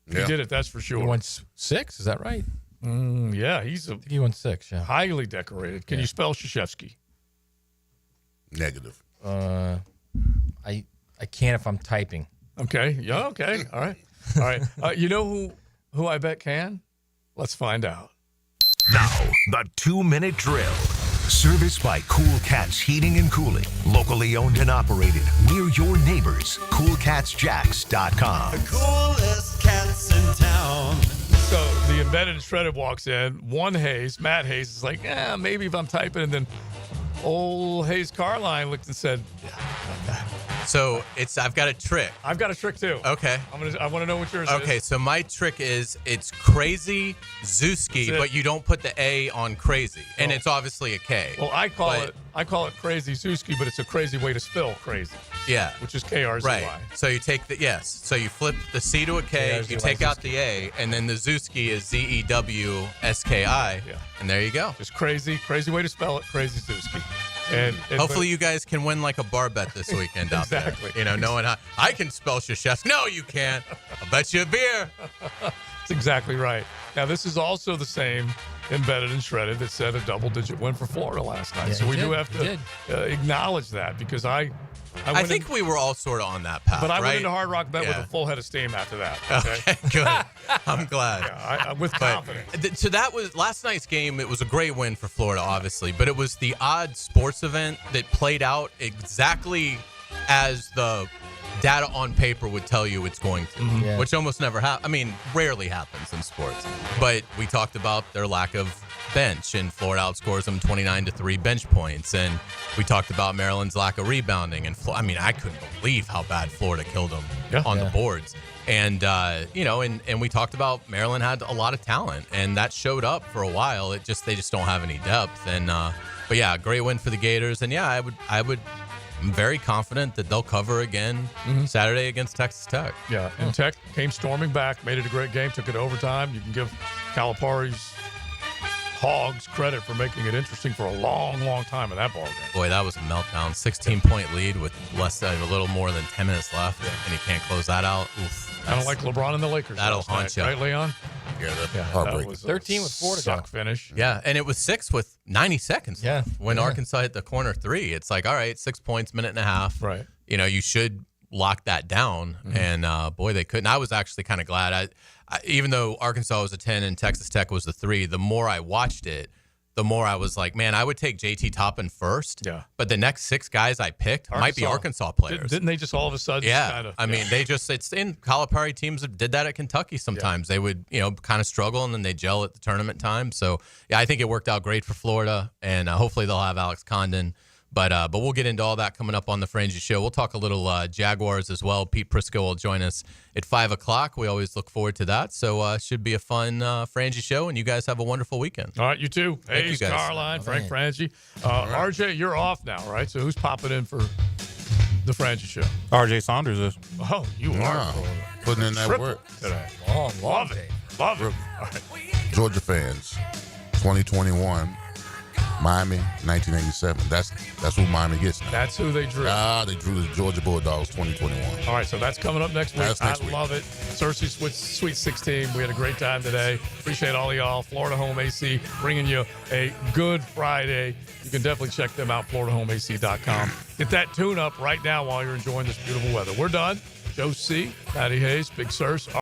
He did it, that's for sure. He won 6, is that right? Yeah, he won 6, yeah. Highly decorated. Can you spell Krzyzewski? Negative. I can't if I'm typing. Okay. Yeah, okay. All right. All right. You know who I bet can? Let's find out. Now, the 2-minute drill. Serviced by Cool Cats Heating and Cooling. Locally owned and operated. We're your neighbors. CoolCatsJacks.com. The coolest cats in town. So the embedded and shredded walks in. Matt Hayes is like, maybe if I'm typing. And then old Hayes Carline looked and said, So I've got a trick. I've got a trick too. Okay. I want to know what yours is. Okay, so my trick is it's Crazy Zewski, but you don't put the A on crazy, and it's obviously a K. Well, I call it Crazy Zewski, but it's a crazy way to spell crazy. Yeah. Which is KRZY. Right. So you take so you flip the C to a K, you take out the A, and then the Zewski is ZEWSKI. Yeah. And there you go. Just crazy way to spell it, Crazy Zewski. And hopefully you guys can win like a bar bet this weekend out exactly. there. You know, knowing how I can spell Krzyzewski. No, you can't. I'll bet you a beer. That's exactly right. Now, this is also the same embedded and shredded that said a double-digit win for Florida last night. Yeah, so we do have to acknowledge that because I think we were all sort of on that path, but I right? went into Hard Rock Bet with a full head of steam after that. Okay, good. I'm glad. With confidence. So that was last night's game. It was a great win for Florida, obviously, but it was the odd sports event that played out exactly as the data on paper would tell you it's going to, which almost never happens. I mean, rarely happens in sports. But we talked about their lack of bench, and Florida outscores them 29-3 bench points. And we talked about Maryland's lack of rebounding. And I couldn't believe how bad Florida killed them on the boards. And, and we talked about Maryland had a lot of talent, and that showed up for a while. They just don't have any depth. And, but yeah, great win for the Gators. And yeah, I'm very confident that they'll cover again Saturday against Texas Tech. Yeah, and Tech came storming back, made it a great game, took it to overtime. You can give Calipari's Hogs credit for making it interesting for a long, long time in that ball game. Boy, that was a meltdown. 16-point lead with a little more than 10 minutes left, and he can't close that out. Oof. Kind of like LeBron and the Lakers. That'll haunt you. Right, Leon? Yeah, that's heartbreaking. 13 with 4 to go. Suck finish. Yeah, and it was 6 with 90 seconds left. When Arkansas hit the corner 3, it's like, all right, 6 points, minute and a half. Right. You know, you should lock that down. And, boy, they couldn't. I was actually kind of glad. Even though Arkansas was a 10 and Texas Tech was the 3, the more I watched it, the more I was like, man, I would take JT Toppin first. Yeah. But the next 6 guys I picked might be Arkansas players. Didn't they just all of a sudden? Yeah. It's in Calipari teams that did that at Kentucky sometimes. They would, kind of struggle and then they gel at the tournament time. So, yeah, I think it worked out great for Florida, and hopefully they'll have Alex Condon. But we'll get into all that coming up on the Frangie Show. We'll talk a little Jaguars as well. Pete Prisco will join us at 5 o'clock. We always look forward to that. So should be a fun Frangie Show, and you guys have a wonderful weekend. All right, you too. Thank Hayes, you guys. Carline, Frank Frangie. RJ, you're off now, right? So who's popping in for the Frangie Show? RJ Saunders is. Oh, you are. Putting in that Triple work. today. Love it. Love it. All right. Georgia fans, 2021, Miami, 1987. That's who Miami gets now. That's who they drew. They drew the Georgia Bulldogs 2021. All right, so that's coming up next week. That's next I week. love it. Searcy Sweet 16. We had a great time today. Appreciate all of y'all. Florida Home AC bringing you a good Friday. You can definitely check them out, FloridaHomeAC.com. Get that tune up right now while you're enjoying this beautiful weather. We're done. Joe C., Matty Hayes, Big Searcy.